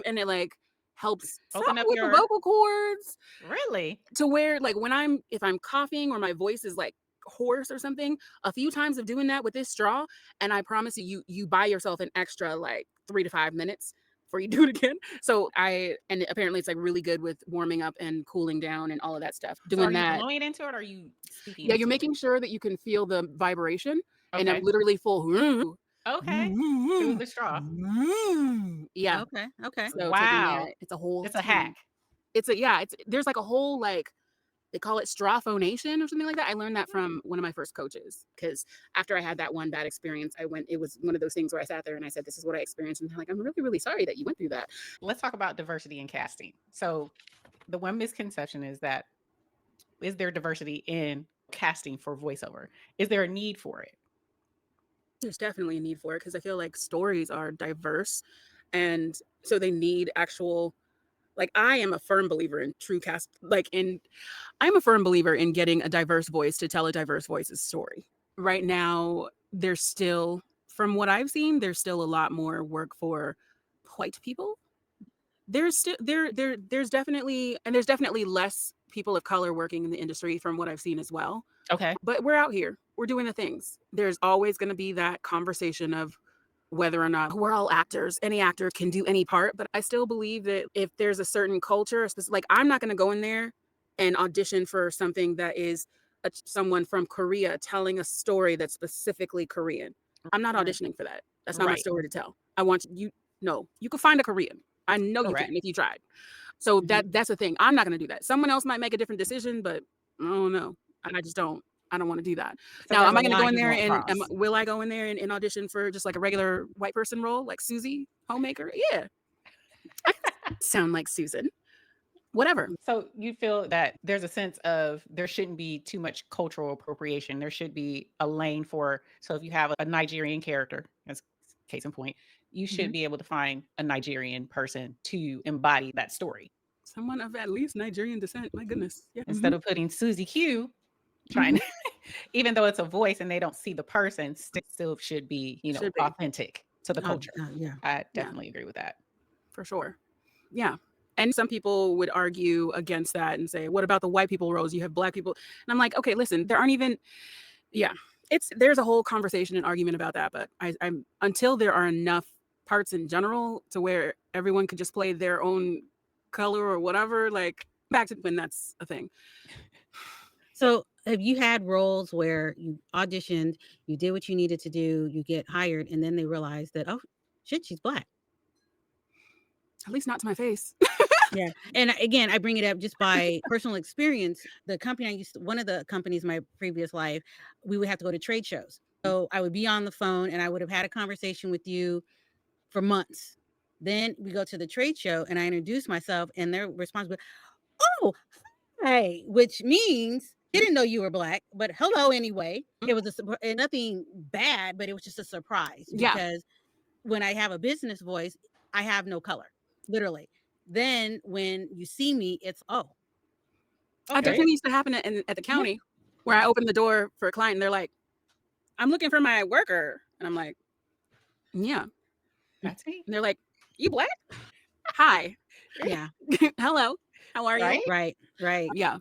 and it like helps Open up with your the vocal cords. Really? To where like if I'm coughing or my voice is like hoarse or something, a few times of doing that with this straw, and I promise you buy yourself an extra like 3 to 5 minutes before you do it again. So and apparently it's like really good with warming up and cooling down and all of that stuff. So Doing are you that. blowing into it or are you speaking? Yeah, you're into making sure that you can feel the vibration, and Okay. I'm literally full. it? Okay. Through the straw. Yeah. Okay. Okay. So taking Wow. that, it's a whole It's a thing. hack. There's like a whole like, they call it straw phonation or something like that. I learned that from one of my first coaches, because after I had that one bad experience, it was one of those things where I sat there and I said, this is what I experienced. And they're like, I'm really, really sorry that you went through that. Let's talk about diversity in casting. So the one misconception is there diversity in casting for voiceover? Is there a need for it? There's definitely a need for it, because I feel like stories are diverse. And so they need actual, like, I am a firm believer in true cast, I'm a firm believer in getting a diverse voice to tell a diverse voice's story. Right now, there's still, from what I've seen, there's still a lot more work for white people. There's still there's definitely less people of color working in the industry from what I've seen as well. Okay. But we're out here. We're doing the things. There's always going to be that conversation of whether or not we're all actors. Any actor can do any part. But I still believe that if there's a certain culture, like I'm not going to go in there and audition for something that is someone from Korea telling a story that's specifically Korean. I'm not auditioning for that. That's not my story to tell. I want you. No, you can find a Korean. I know you can if you tried. So that's the thing. I'm not going to do that. Someone else might make a different decision, but I don't know. I just don't. I don't want to do that. So now, there's am I a going to go line in you there won't and cross. will I go in there and audition for just like a regular white person role, like Susie Homemaker? Yeah. I sound like Susan. Whatever. So you feel that there's a sense of there shouldn't be too much cultural appropriation. There should be a lane for, so if you have a Nigerian character, as case in point, you should be able to find a Nigerian person to embody that story. Someone of at least Nigerian descent. My goodness. Yeah. Instead of putting Susie Q trying to, even though it's a voice and they don't see the person, still should be, Should be. authentic to the culture. Yeah. I definitely agree with that. For sure. Yeah. And some people would argue against that and say, what about the white people roles? You have black people. And I'm like, okay, listen, there aren't even, there's a whole conversation and argument about that. But I'm until there are enough parts in general to where everyone could just play their own color or whatever, like back to when that's a thing. So have you had roles where you auditioned, you did what you needed to do, you get hired, and then they realize that, oh shit, she's black? At least not to my face. Yeah. And again, I bring it up just by personal experience. The company one of the companies in my previous life, we would have to go to trade shows. So I would be on the phone and I would have had a conversation with you for months. Then we go to the trade show and I introduce myself and their response was, oh, hi, which means they didn't know you were black, but hello anyway. It was nothing bad, but it was just a surprise. Yeah. Because when I have a business voice, I have no color, literally. Then when you see me, it's That Okay. definitely used to happen at the county where I opened the door for a client and they're like, I'm looking for my worker. And I'm like, yeah. That's me. And they're like, you black? Hi. yeah, Hello. How are Right? you? right. Yeah.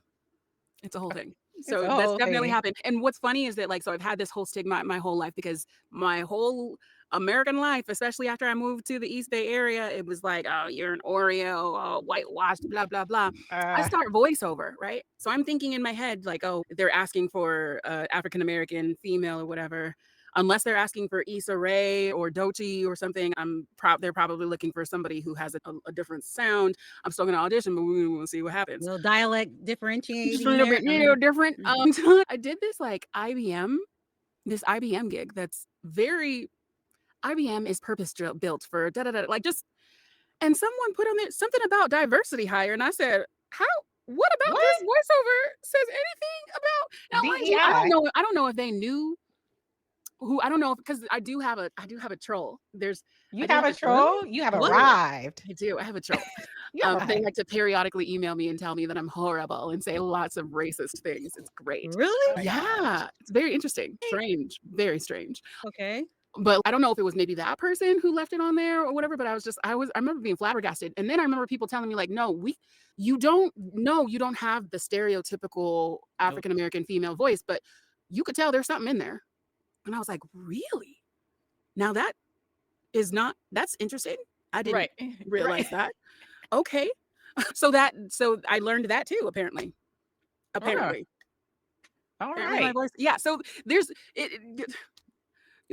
It's a whole thing. So a that's whole definitely thing. happened. And what's funny is that like, so I've had this whole stigma my whole life because my whole American life, especially after I moved to the East Bay area, it was like, oh, you're an Oreo, oh, whitewashed, blah, blah, blah. I start voiceover, right? So I'm thinking in my head, like, oh, they're asking for African-American female or whatever. Unless they're asking for Issa Rae or Doechii or something, they're probably looking for somebody who has a different sound. I'm still going to audition, but we'll see what happens. Little dialect differentiating. Just a little bit, there. different. Mhm. I did this like this IBM gig that's very, IBM is purpose built for da da da, like just, and someone put on there something about diversity hire, and I said, what about What? this voiceover says anything about? Now, mind you, DEI. I don't know if they knew who, I don't know, because I do have a troll. You I do have a troll? You have What? arrived. I do. I have a troll. You have They arrived. like to periodically email me and tell me that I'm horrible and say lots of racist things. It's great. Really? Oh my Yeah, it's very interesting. Strange, very strange. Okay. But I don't know if it was maybe that person who left it on there or whatever. But I remember being flabbergasted. And then I remember people telling me like, no, you don't have the stereotypical African American female voice, but you could tell there's something in there. And I was like, really? Now that's interesting. I didn't Right. realize Right. that. Okay. So I learned that too, apparently. All Apparently my right. voice. Yeah. So there's you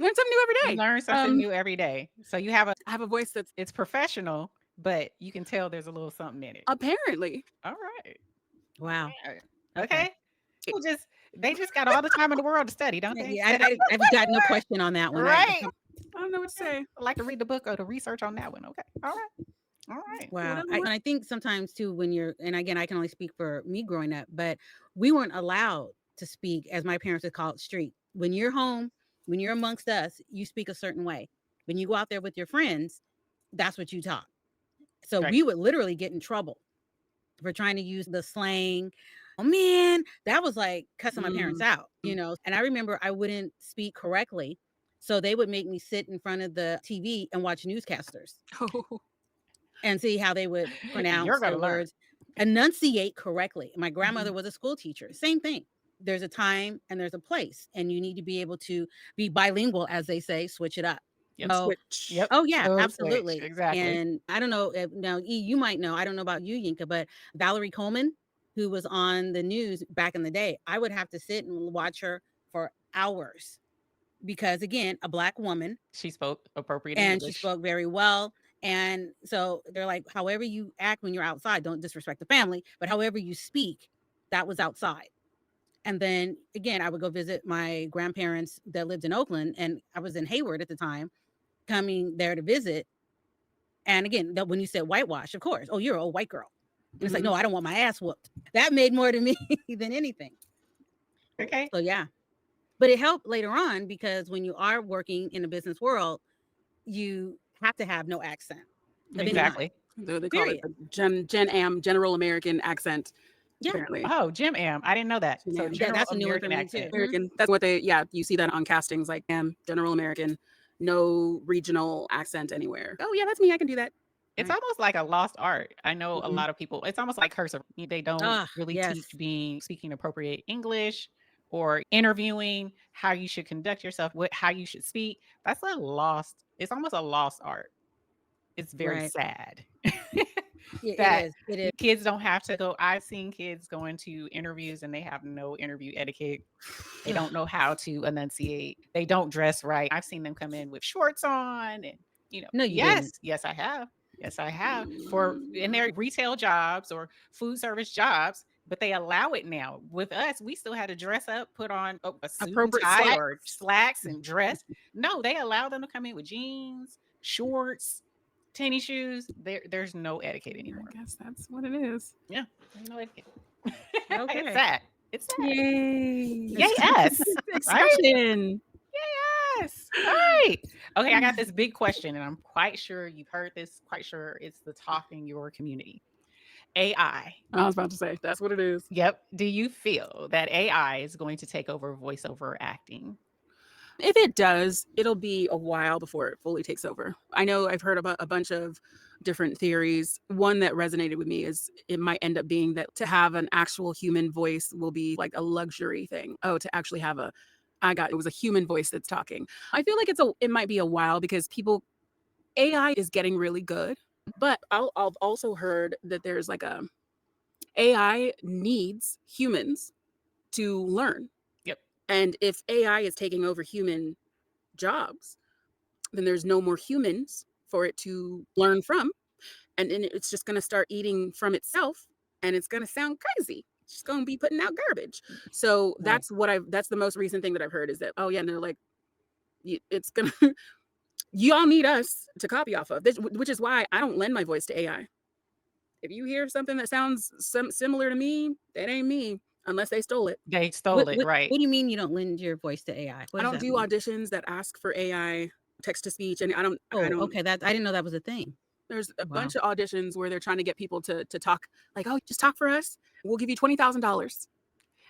learn something new every You day. learn something new every day. So you have I have a voice that's it's professional, but you can tell there's a little something in it. apparently. All right. Wow. Okay. Okay. They just got all the time in the world to study, don't they? Yeah, I've got no question on that one. Right. I don't know what to say. I like to read the book or the research on that one. Okay. All right. All right. Wow. Whatever. And I think sometimes too, when you're, and again, I can only speak for me growing up, but we weren't allowed to speak, as my parents would call it, street. When you're home, when you're amongst us, you speak a certain way. When you go out there with your friends, that's what you talk. So Right. we would literally get in trouble for trying to use the slang. Oh man, that was like cussing my parents out, And I remember I wouldn't speak correctly. So they would make me sit in front of the TV and watch newscasters Oh. and see how they would pronounce You're gonna their learn. words, enunciate correctly. My grandmother was a school teacher. Same thing. There's a time and there's a place, and you need to be able to be bilingual, as they say, switch it up. Yep. So, Switch. Yep. oh yeah, Code switch. absolutely. Exactly. And I don't know now, E, you might know. I don't know about you, Yinka, but Valerie Coleman, who was on the news back in the day, I would have to sit and watch her for hours because, again, a Black woman, She spoke appropriate and she English. spoke very well. And so they're like, however you act when you're outside, don't disrespect the family, but however you speak, that was outside. And then again, I would go visit my grandparents that lived in Oakland, and I was in Hayward at the time, coming there to visit. And again, when you said whitewash, of course, oh, you're an old white girl. And it's like, no, I don't want my ass whooped. That made more to me than anything. Okay. So yeah, but it helped later on because when you are working in a business world, you have to have no accent. of any kind. Exactly. They call it the Gen Am, General American accent. Yeah. Apparently. Oh, Jim Am. I didn't know that. Jim So Am. General That's a new one American for me, accent. too. American. That's what you see that on castings like General American, no regional accent anywhere. Oh yeah, that's me. I can do that. It's almost like a lost art. I know a Mhm. lot of people, it's almost like cursive. They don't really yes. teach speaking appropriate English or interviewing, how you should conduct yourself, how you should speak. It's almost a lost art. It's very Right. sad. It is. Kids don't have to go. I've seen kids going to interviews and they have no interview etiquette. They don't know how to enunciate. They don't dress right. I've seen them come in with shorts on and, No, you yes, didn't. yes, I have. Yes, I have in their retail jobs or food service jobs, but they allow it now. With us, we still had to dress up, put on a suit and Appropriate tie slacks. or slacks and dress. No, they allow them to come in with jeans, shorts, tennis shoes. There's no etiquette anymore. I guess that's what it is. Yeah, there's no etiquette. Okay. It's sad. It's sad. Yay! Yes. Right? Exception. Yes. All right. Okay, I got this big question, and I'm quite sure you've heard this, quite sure it's the talk in your community. AI. I was about to say, that's what it is. Yep. Do you feel that AI is going to take over voiceover acting? If it does, it'll be a while before it fully takes over. I know I've heard about a bunch of different theories. One that resonated with me is it might end up being that to have an actual human voice will be like a luxury thing. Oh, to actually have it was a human voice that's talking. I feel like it might be a while because AI is getting really good, but I've also heard that there's like AI needs humans to learn. Yep. And if AI is taking over human jobs, then there's no more humans for it to learn from. And then it's just going to start eating from itself, and it's going to sound crazy. It's just going to be putting out garbage. So Right. that's the most recent thing that I've heard is that, oh yeah, no, like it's going to, you all need us to copy off of this, which is why I don't lend my voice to AI. If you hear something that sounds similar to me, that ain't me unless they stole it. They stole it, What right? do you mean you don't lend your voice to AI? What I does don't that do mean? auditions that ask for AI text to speech, and I don't. Okay, I didn't know that was a thing. There's a Wow. bunch of auditions where they're trying to get people to talk, like, oh, just talk for us. We'll give you $20,000,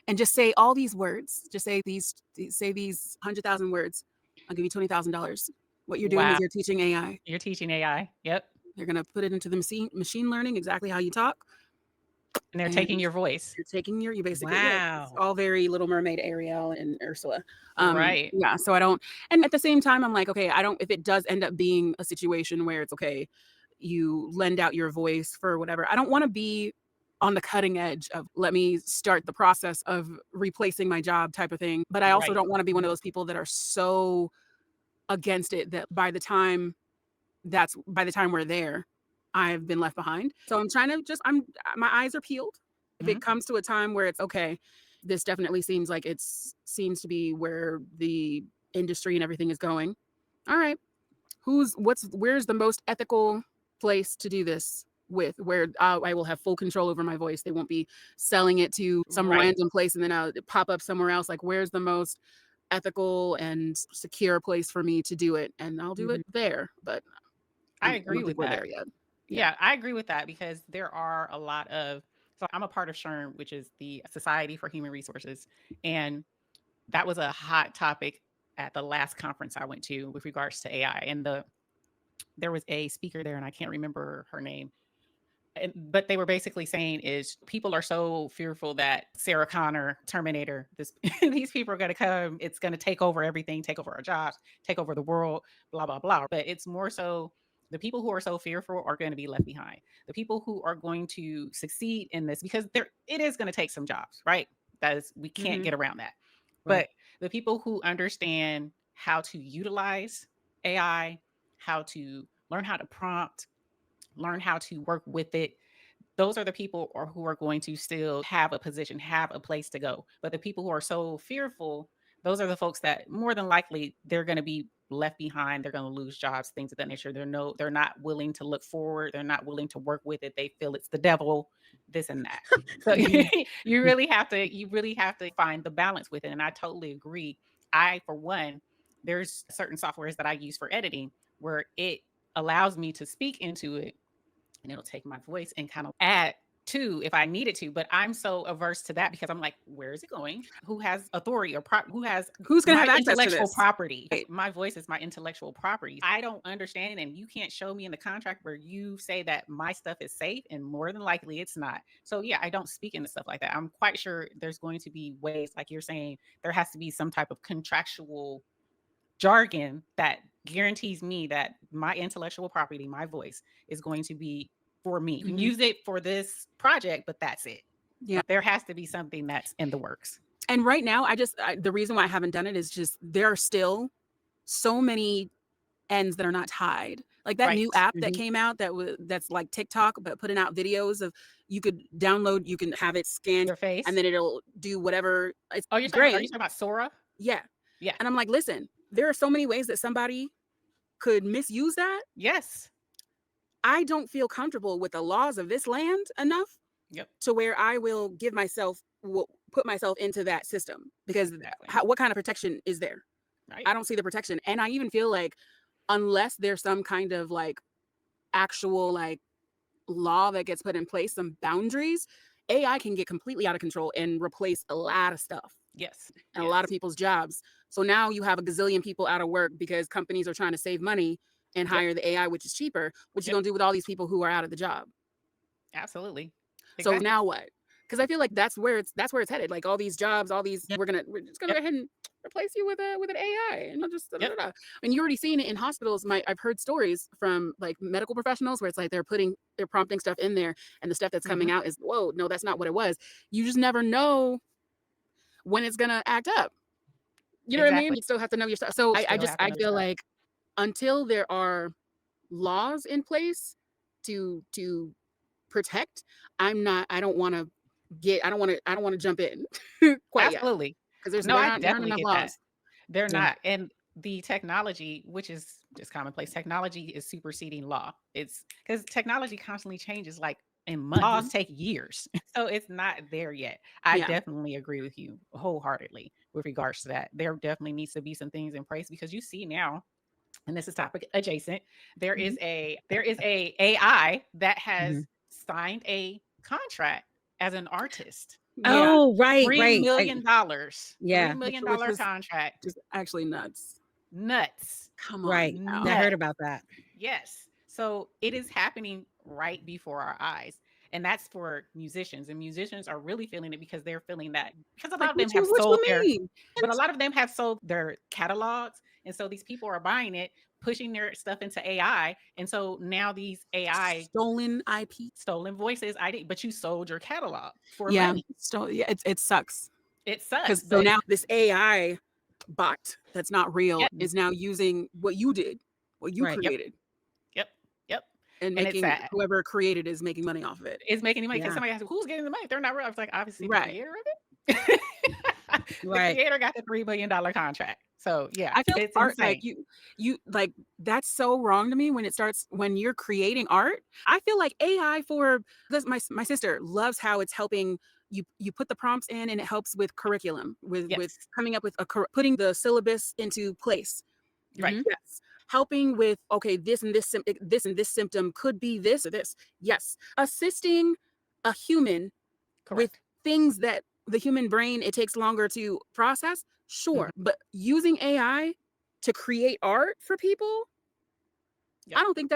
and just say all these words. Just say these 100,000 words. I'll give you $20,000. What you're doing is Wow. you're teaching AI. You're teaching AI. Yep. They're gonna put it into the machine learning exactly how you talk, And they're and taking your voice. you're taking you basically, it's Wow. all very Little Mermaid, Ariel, and Ursula. Right. Yeah. So I don't, and at the same time, I'm like, okay, if it does end up being a situation where it's okay, you lend out your voice for whatever, I don't want to be on the cutting edge of let me start the process of replacing my job type of thing. But I also Right. don't want to be one of those people that are so against it that by the time we're there, I've been left behind. So I'm trying to my eyes are peeled. If it comes to a time where it's okay, this definitely seems like seems to be where the industry and everything is going. All right, where's the most ethical place to do this with, where I will have full control over my voice. They won't be selling it to some Right. random place and then I'll pop up somewhere else. Like, where's the most ethical and secure place for me to do it? And I'll do it there. But I I agree don't with think we're that. there yet. Yeah, I agree with that because there are a lot of, so I'm a part of SHRM, which is the Society for Human Resources. And that was a hot topic at the last conference I went to with regards to AI. And there was a speaker there, and I can't remember her name. But they were basically saying is people are so fearful that Sarah Connor, Terminator, these people are going to come. It's going to take over everything, take over our jobs, take over the world, blah, blah, blah. But it's more so the people who are so fearful are going to be left behind. The people who are going to succeed in this, because it is going to take some jobs, right? We can't get around that. Right. But the people who understand how to utilize AI, how to learn how to prompt, learn how to work with it, those are the people who are going to still have a position, have a place to go. But the people who are so fearful, those are the folks that more than likely they're going to be left behind. They're going to lose jobs, things of that nature. They're not willing to look forward. They're not willing to work with it. They feel it's the devil, this and that. So you really have to find the balance with it. And I totally agree. For one, there's certain softwares that I use for editing where it allows me to speak into it, and it'll take my voice and kind of add to if I needed to. But I'm so averse to that because I'm like, where is it going? Who has authority or Who's going to have my access to intellectual this? property? My voice is my intellectual property. I don't understand, and you can't show me in the contract where you say that my stuff is safe, and more than likely it's not. So yeah, I don't speak into stuff like that. I'm quite sure there's going to be ways, like you're saying, there has to be some type of contractual jargon that guarantees me that my intellectual property, my voice, is going to be for me. You can use it for this project, but that's it. Yeah. There has to be something that's in the works. And right now, the reason why I haven't done it is just there are still so many ends that are not tied. Like that new app that came out that's like TikTok, but putting out videos of, you could download, you can have it scanned Your face. and then it'll do whatever. It's Are you great. talking about Sora? Yeah. Yeah. And I'm like, listen, there are so many ways that somebody could misuse that. Yes. I don't feel comfortable with the laws of this land enough to where I will put myself into that system, because what kind of protection is there? Right. I don't see the protection. And I even feel like unless there's some kind of like actual like law that gets put in place, some boundaries, AI can get completely out of control and replace a lot of stuff Yes. and a lot of people's jobs. So now you have a gazillion people out of work because companies are trying to save money and hire the AI, which is cheaper. What you gonna do with all these people who are out of the job? Absolutely. So Exactly. now what? Because I feel like that's where it's headed. Like all these jobs, all these we're just gonna go ahead and replace you with an AI, and you'll just I mean, you already seen it in hospitals. I've heard stories from like medical professionals where it's like they're prompting stuff in there, and the stuff that's coming out is, whoa, no, that's not what it was. You just never know when it's gonna act up. You know what I mean? You still have to know your stuff. So I feel like until there are laws in place to protect, I don't want to jump in quite yet. Absolutely. Because No, I there aren't definitely enough get that. laws. They're not. And the technology, which is just commonplace, technology is superseding law. It's because technology constantly changes, like in months. Laws take years. So it's not there yet. I definitely agree with you wholeheartedly with regards to that. There definitely needs to be some things in place because you see now, and this is topic adjacent, there is a AI that has signed a contract as an artist. Oh, right, $3 million. Yeah. $3 million contract. Just actually nuts. Nuts. Come on. Right. Now. I heard about that. Yes. So it is happening right before our eyes. And that's for musicians. And musicians are really feeling it because they're feeling that. Because a lot of them have sold but a lot of them have sold their catalogs. And so these people are buying it, pushing their stuff into AI. And so now these AI stolen IP, stolen voices, but you sold your catalog for money. It sucks. It sucks. Because so now this AI bot that's not real is now using what you did, what you created. Yep. And making whoever created is making money off of it. Is making money because somebody asked, who's getting the money? They're not real. I was like, obviously the creator of it. The creator got the $3 billion contract. So yeah, I feel it's art insane. like you like that's so wrong to me when you're creating art. I feel like AI for this. My sister loves how it's helping you put the prompts in and it helps with curriculum with coming up with putting the syllabus into place. Right. Yes. Helping with this and this symptom could be this or this. Yes. Assisting a human with things that the human brain, it takes longer to process. Sure. But using AI to create art for people, I don't think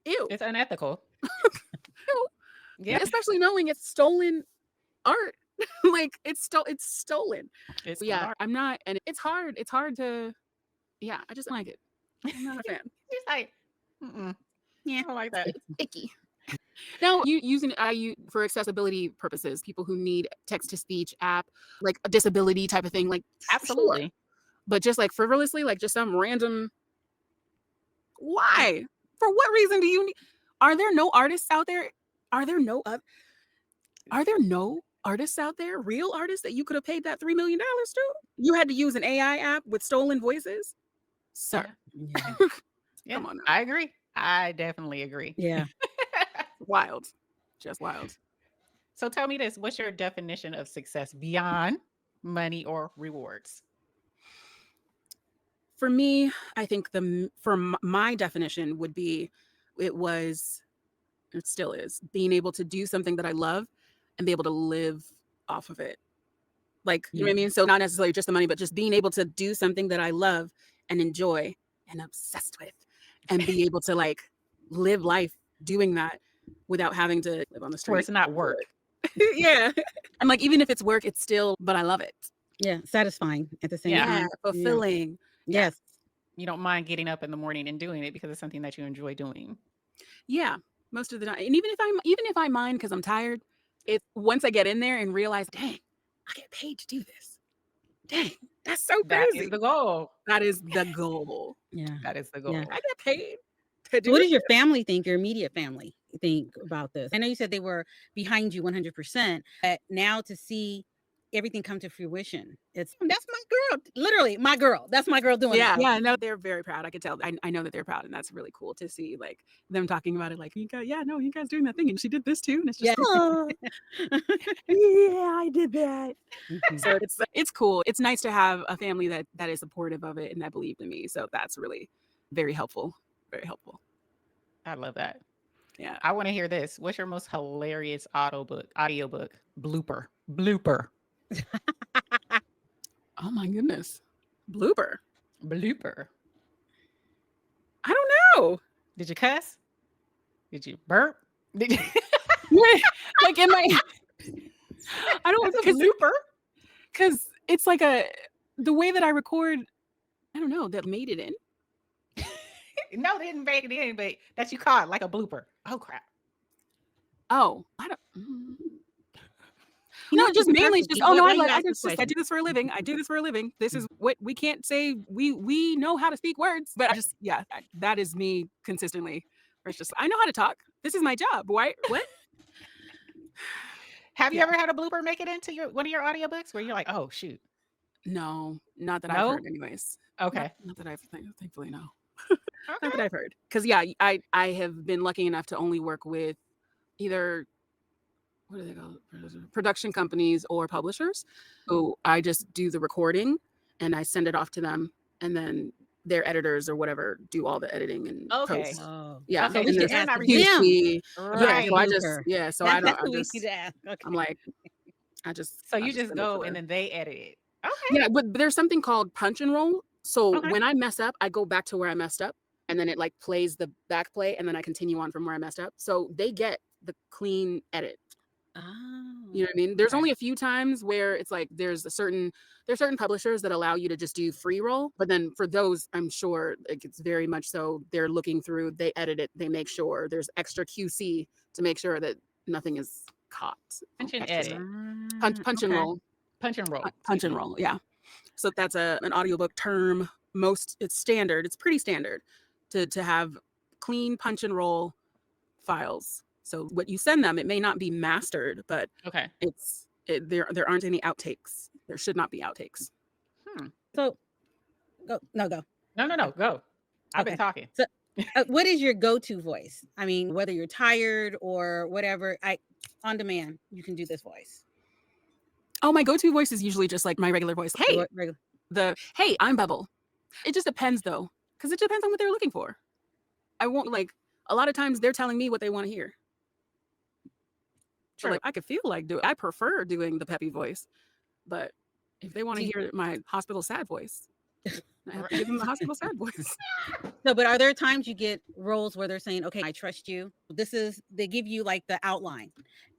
ew. It's unethical. Yeah. Especially knowing it's stolen art. Like it's stolen. I'm not, and it's hard to, I just don't like it. I'm not a fan. Just like, I don't like that. It's icky. Now, you using it for accessibility purposes, people who need text-to-speech app, like a disability type of thing, like absolutely. Sure. But just like frivolously, like just some random. Why? For what reason do you need? Are there no artists out there? Are there no artists out there, real artists that you could have paid that $3 million to? You had to use an AI app with stolen voices, sir. Yeah. Come on now. I agree. I definitely agree. Yeah. Wild. Just wild. So tell me this, what's your definition of success beyond money or rewards? For me, I think my definition would be, it still is, being able to do something that I love and be able to live off of it. Like, you know what I mean? So not necessarily just the money, but just being able to do something that I love and enjoy and obsessed with and be able to like live life doing that without having to live on the street. Where it's not work. Yeah. And like, even if it's work, it's still, but I love it. Yeah. Satisfying at the same time. Fulfilling. Yeah. Yes. You don't mind getting up in the morning and doing it because it's something that you enjoy doing. Yeah. Most of the time. And even if I mind because I'm tired, once I get in there and realize, dang, I get paid to do this. Dang, that's so crazy. That is the goal. That is the goal. Yeah. That is the goal. Yeah. I get paid to do What does your family think, your immediate family think about this? I know you said they were behind you 100%, but now to see everything come to fruition. That's my girl, literally my girl. That's my girl doing Yeah, that. yeah, no, they're very proud. I could tell. I know that they're proud, and that's really cool to see, like, them talking about it, like, Yinka, yeah, no, Yinka's doing that thing, and she did this too, and it's just, oh, yeah, I did that. So it's cool. It's nice to have a family that is supportive of it and that believed in me. So that's really very helpful. Very helpful. I love that. Yeah. I want to hear this. What's your most hilarious audiobook blooper? Blooper. Oh my goodness. Blooper. Blooper. I don't know. Did you cuss? Did you burp? Did you like in my I don't That's a blooper? because it's like the way that I record, I don't know, that made it in. No, they didn't make it in, but that you caught like a blooper. Oh crap. Oh, I don't. No, just mainly just. Oh no, I do this for a living. I do this for a living. This is what we can't say. We know how to speak words, but I just that is me consistently. Where it's just I know how to talk. This is my job. Why? What? Have you ever had a blooper make it into one of your audiobooks where you're like, oh shoot? No, not that I've heard. Anyways, okay, not that I've thankfully no. Okay. Not that I've heard. Because I have been lucky enough to only work with either what do they call it? Production companies or publishers. So I just do the recording and I send it off to them, and then their editors or whatever do all the editing and post. Oh. Yeah. Okay, and we there's can ask QC. right. Yeah. So I just so I don't. I'm like So you just go and then they edit it. Okay. Yeah, but there's something called punch and roll. So when I mess up, I go back to where I messed up, and then it like plays the back play, and then I continue on from where I messed up. So they get the clean edit. Oh, you know what I mean? There's only a few times where it's like there's certain publishers that allow you to just do free roll, but then for those, I'm sure like it's very much so they're looking through, they edit it, they make sure there's extra QC to make sure that nothing is caught. Punch and edit. Punch and roll. Punch and roll. Punch and roll. Yeah. So that's an audiobook term. It's standard. It's pretty standard to have clean punch and roll files. So what you send them, it may not be mastered, but there aren't any outtakes. There should not be outtakes. So go. No, go. I've been talking. So what is your go-to voice? I mean, whether you're tired or whatever, on demand, you can do this voice. Oh, my go-to voice is usually just like my regular voice. Hey, hey, I'm Bubble. It just depends though, because it depends on what they're looking for. I won't a lot of times they're telling me what they want to hear. So I could feel like I prefer doing the peppy voice, but if they want to hear my hospital sad voice, I have to give them the hospital sad voice. No, but are there times you get roles where they're saying, okay, I trust you. They give you like the outline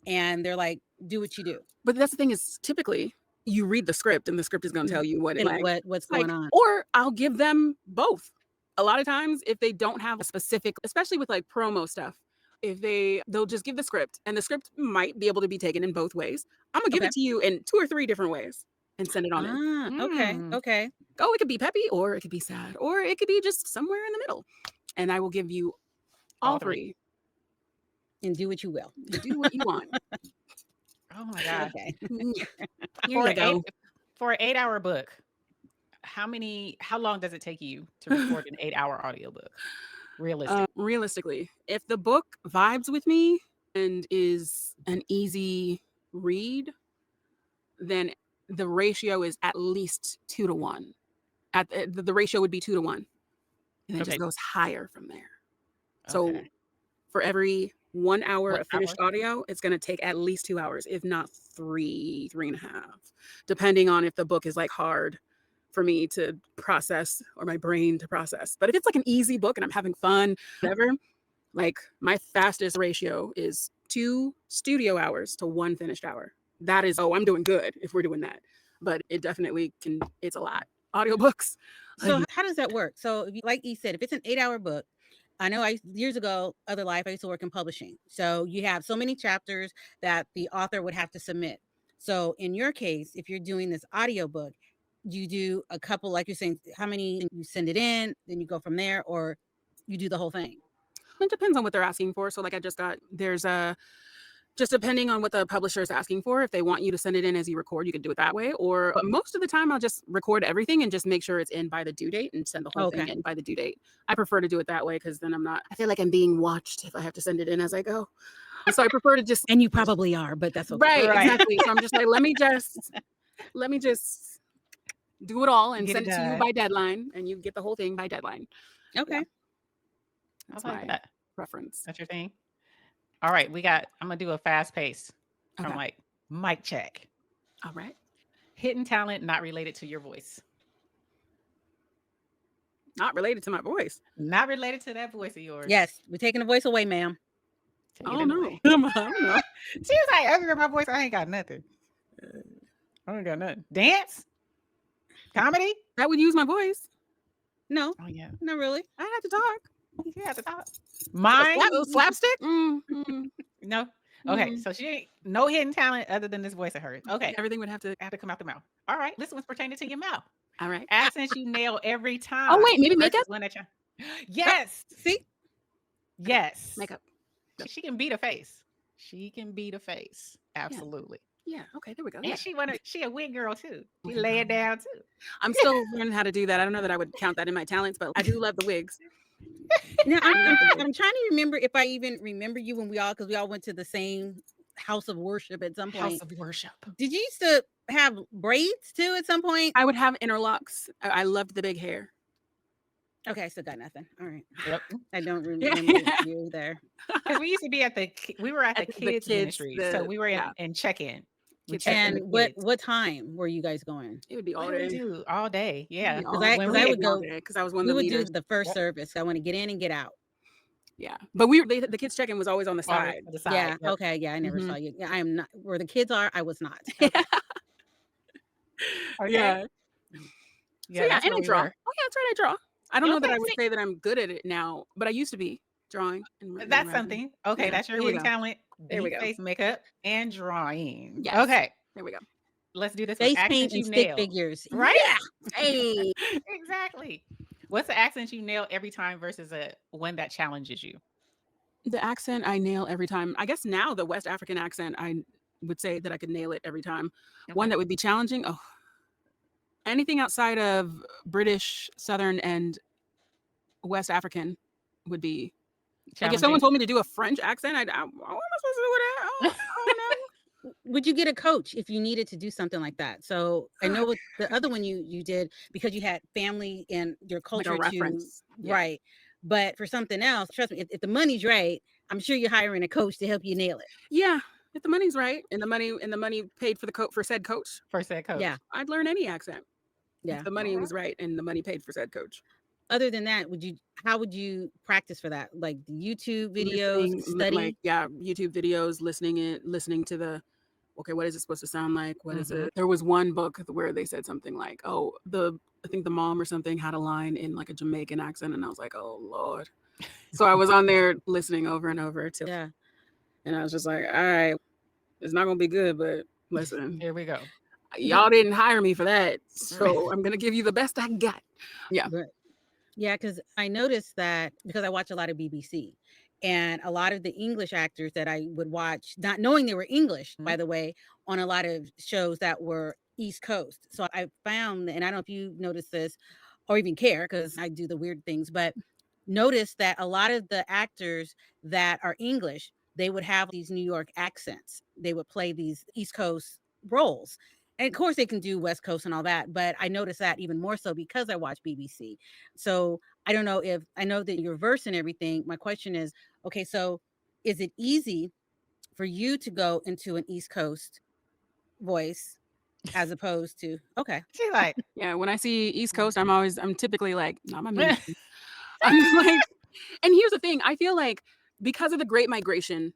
and they're like, do what you do. But that's the thing is typically you read the script and the script is going to tell you what's going on. Or I'll give them both. A lot of times if they don't have a specific, especially with like promo stuff, if they'll just give the script and the script might be able to be taken in both ways. I'm gonna give it to you in 2 or 3 different ways and send it on in. Okay. Oh, it could be peppy or it could be sad or it could be just somewhere in the middle. And I will give you all 3. And do what you will. Do what you want. Oh my God. Okay. For an 8-hour book, how long does it take you to record an 8-hour audiobook? Realistically, if the book vibes with me and is an easy read, then the ratio is at least 2 to 1. The ratio would be 2 to 1, and it just goes higher from there. So for every 1 hour of finished audio, it's going to take at least 2 hours, if not 3.5, depending on if the book is like hard for me to process or my brain to process. But if it's like an easy book and I'm having fun, whatever, like my fastest ratio is 2 studio hours to 1 finished hour. That is, I'm doing good if we're doing that. But it definitely it's a lot. Audiobooks. So how does that work? So like E said, if it's an 8-hour book, I know years ago, other life, I used to work in publishing. So you have so many chapters that the author would have to submit. So in your case, if you're doing this audiobook, you do a couple, like you're saying, how many you send it in, then you go from there, or you do the whole thing? It depends on what they're asking for. So like I just got, there's Just depending on what the publisher is asking for. If they want you to send it in as you record, you can do it that way. But most of the time, I'll just record everything and just make sure it's in by the due date and send the whole thing in by the due date. I prefer to do it that way because then I feel like I'm being watched if I have to send it in as I go. And so I prefer to just. And you probably are, but that's okay. Right, exactly. So I'm just like, let me just do it all and send it to you by deadline, and you get the whole thing by deadline. Okay. Yeah. That's my preference. That's your thing. All right, I'm gonna do a fast pace from like mic check. All right. Hidden talent not related to your voice. Not related to my voice. Not related to that voice of yours. Yes, we're taking the voice away, ma'am. Oh no. She was like, I hear my voice. I ain't got nothing. I ain't got nothing. Dance? Comedy? That would use my voice. No. Oh yeah. Not really. I have to talk. You have to talk. Mine? Slapstick? No. Okay, so she ain't no hidden talent other than this voice of hers. Okay. Everything would have to come out the mouth. All right. This one's pertaining to your mouth. All right. Accents you nail every time. Oh wait, maybe makeup? Yes. See? Yes. Makeup. She can beat a face. She can beat a face. Absolutely. Yeah. Okay. There we go. And she a wig girl too. She lay it down too. I'm still learning how to do that. I don't know that I would count that in my talents, but I do love the wigs. Now I'm trying to remember if I even remember you when because we all went to the same house of worship at some point. House of worship. Did you used to have braids too at some point? I would have interlocks. I loved the big hair. Okay, I still got nothing. All right. Yep. I don't remember you there. Because we used to be at the kids ministry. So we were in check-in. And what time were you guys going? It would be all What day. did we do? All day. Yeah. Because I would go because I was one of we the would leaders. do the first service. I want to get in and get out. Yeah, but the kids check-in was always on the side. Yeah. Yep. Okay. Yeah. I never saw you. Yeah. I am not where the kids are. I was not. Okay. Yeah. Yeah. And I draw. Oh yeah, that's right. I draw. I don't know that I would see. say that I'm good at it now, but I used to be drawing. That's something. Okay, Yeah, that's your there we hidden go. talent. There we go. Face makeup and drawing. Yes. Okay, There we go. let's do this. Face with paint accents you and stick nail. figures. Right? Yeah. Hey. Exactly. What's the accent you nail every time versus one that challenges you? The accent I nail every time. I guess now the West African accent, I would say that I could nail it every time. One that would be challenging. Oh, anything outside of British, Southern, and West African would be. Like if someone told me to do a French accent, what am I supposed to do with that? I don't know. Would you get a coach if you needed to do something like that? So I know what the other one you did because you had family and your culture Like a reference. Yeah. Right. But for something else, trust me, if the money's right, I'm sure you're hiring a coach to help you nail it. Yeah, if the money's right and the money paid for said coach. For said coach. Yeah. I'd learn any accent. Yeah. If the money was right and the money paid for said coach. Other than that, how would you practice for that? Like the YouTube videos, study? YouTube videos, listening to the, okay, what is it supposed to sound like? What is it? There was one book where they said something like, oh, I think the mom or something had a line in like a Jamaican accent, and I was like, oh Lord. So I was on there listening over and over and I was just like, all right, it's not gonna be good, but listen, Here we go. y'all didn't hire me for that, so I'm gonna give you the best I got. Yeah. Right. Yeah, because I noticed that because I watch a lot of BBC and a lot of the English actors that I would watch, not knowing they were English, by the way, on a lot of shows that were East Coast. So I found, and I don't know if you noticed this or even care because I do the weird things, but notice that a lot of the actors that are English, they would have these New York accents. They would play these East Coast roles. And of course they can do West Coast and all that, but I noticed that even more so because I watch BBC. So I don't know if I know that you're versed in everything. My question is, okay, so is it easy for you to go into an East Coast voice as opposed to, okay. She's like, yeah, when I see East Coast, I'm typically like, not my ministry. I'm like, and here's the thing, I feel like because of the Great Migration,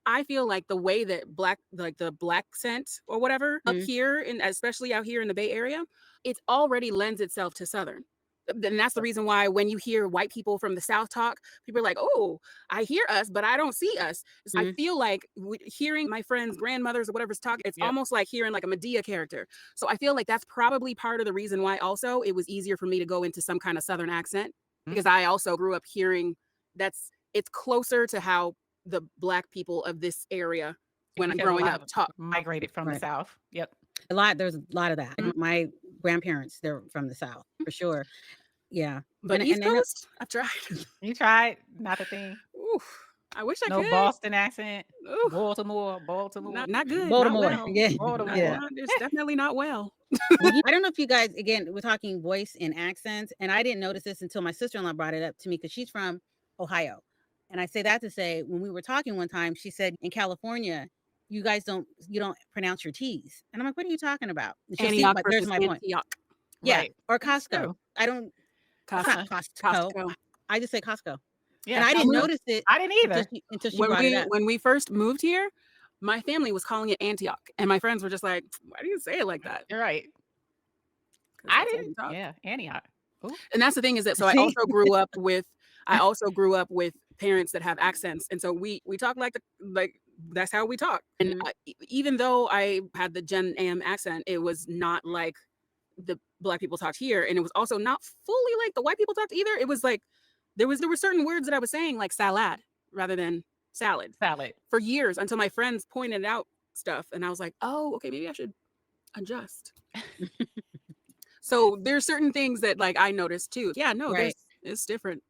I feel like the way that the black scent or whatever up here, and especially out here in the Bay Area, it already lends itself to Southern. And that's the reason why when you hear white people from the South talk, people are like, oh, I hear us, but I don't see us. So I feel like hearing my friends' grandmothers or whatever's talking, it's almost like hearing like a Medea character. So I feel like that's probably part of the reason why also it was easier for me to go into some kind of Southern accent because I also grew up hearing it's closer to how the Black people of this area when I'm Because a growing lot up of talk. migrated from the Right. South. Yep. There's a lot of that. Mhm. My grandparents, they're from the South for sure. Yeah. But And East I know Coast, I've tried. You tried? Not a thing. Oof, I wish I No could. Boston accent. Ooh, Baltimore. not good. Not Baltimore. well. Yeah. Baltimore. Yeah. It's definitely not well. Well, I don't know if you guys, again, we're talking voice and accents, and I didn't notice this until my sister-in-law brought it up to me because she's from Ohio. And I say that to say, when we were talking one time, she said in California, you don't pronounce your T's. And I'm like, what are you talking about? And she'll see, Antioch but there's versus my point. Antioch. Yeah. Right. Or That's Costco. true. I don't, it's Costco. not Costco. Costco. I just say Costco. Yeah. And I didn't Costco. notice it I didn't either. until she brought it up. When we first moved here, my family was calling it Antioch, and my friends were just like, "Why do you say it like that?" You're right. 'Cause I that's how we didn't. talk. Yeah. Antioch. Ooh. And that's the thing is that so I See? also grew up with parents that have accents, and so we talk like that's how we talk. And even though I had the Gen Am accent, it was not like the Black people talked here, and it was also not fully like the white people talked either. It was like there were certain words that I was saying like salad rather than salad Salad. for years until my friends pointed out stuff, and I was like, oh, okay, maybe I should adjust. So there's certain things that like I noticed too. Yeah, no, Right. it's different.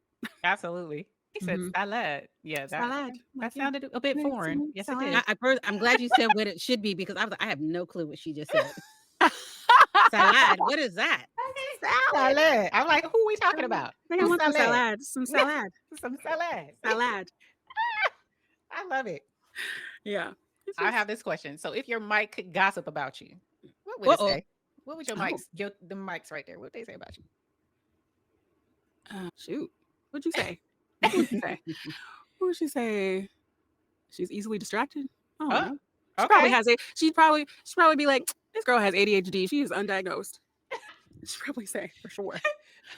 Absolutely. He said Mhm. salad. Yeah. Salad. That sounded a bit foreign. Yes, it did. I'm glad you said what it should be because I have no clue what she just said. Salad. What is that? Salad. I'm like, who are we talking about? I think I want some salad. Some salad. Some salad. Salad. I love it. Yeah. I have this question. So if your mic could gossip about you, what would it say? What would your mics, the mics right there, what would they say about you? Shoot. What'd you say? What would you say? What would she say? She's easily distracted. I don't know. She probably has she'd probably be like, this girl has ADHD. She is undiagnosed. She'd probably say for sure.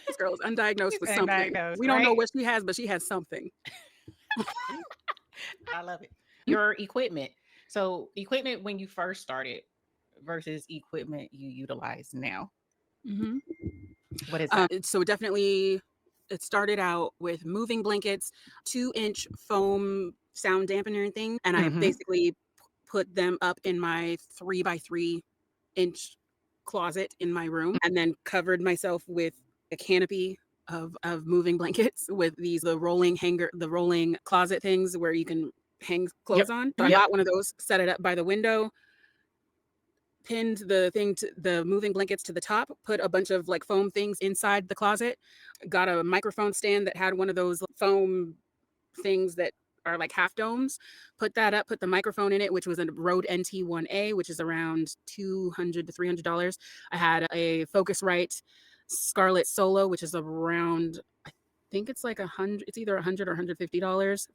This girl is undiagnosed with something. We don't know what she has, but she has something. I love it. Your equipment. So equipment when you first started versus equipment you utilize now. Mm-hmm. What is that? So definitely it started out with moving blankets, 2-inch foam sound dampener thing. And I basically put them up in my 3x3-inch closet in my room and then covered myself with a canopy of moving blankets with the rolling closet things where you can hang clothes on. So I got one of those, set it up by the window, pinned the moving blankets to the top, put a bunch of like foam things inside the closet, got a microphone stand that had one of those foam things that are like half domes, put that up, put the microphone in it, which was a Rode NT1A, which is around $200 to $300. I had a Focusrite Scarlett Solo, which is around, I think it's like $100, it's either $100 or $150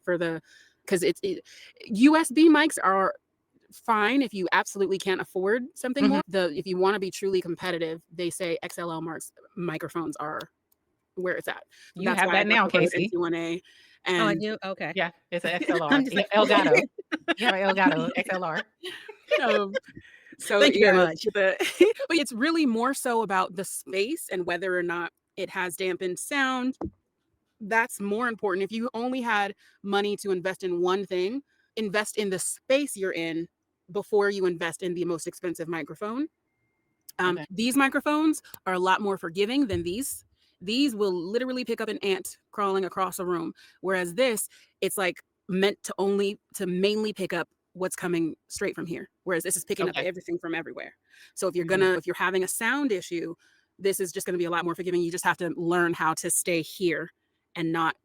because USB mics are fine if you absolutely can't afford something more. If you want to be truly competitive, they say XLR microphones are where it's at. You have that now, KayCee. NT1A. And I do. Okay. Yeah, it's an XLR. Like, Elgato. You have an Elgato XLR. So thank you very much. But it's really more so about the space and whether or not it has dampened sound. That's more important. If you only had money to invest in one thing, invest in the space you're in before you invest in the most expensive microphone. These microphones are a lot more forgiving than these. These will literally pick up an ant crawling across a room. Whereas this, it's like meant to mainly pick up what's coming straight from here. Whereas this is picking up everything from everywhere. So if you're having a sound issue, this is just going to be a lot more forgiving. You just have to learn how to stay here and not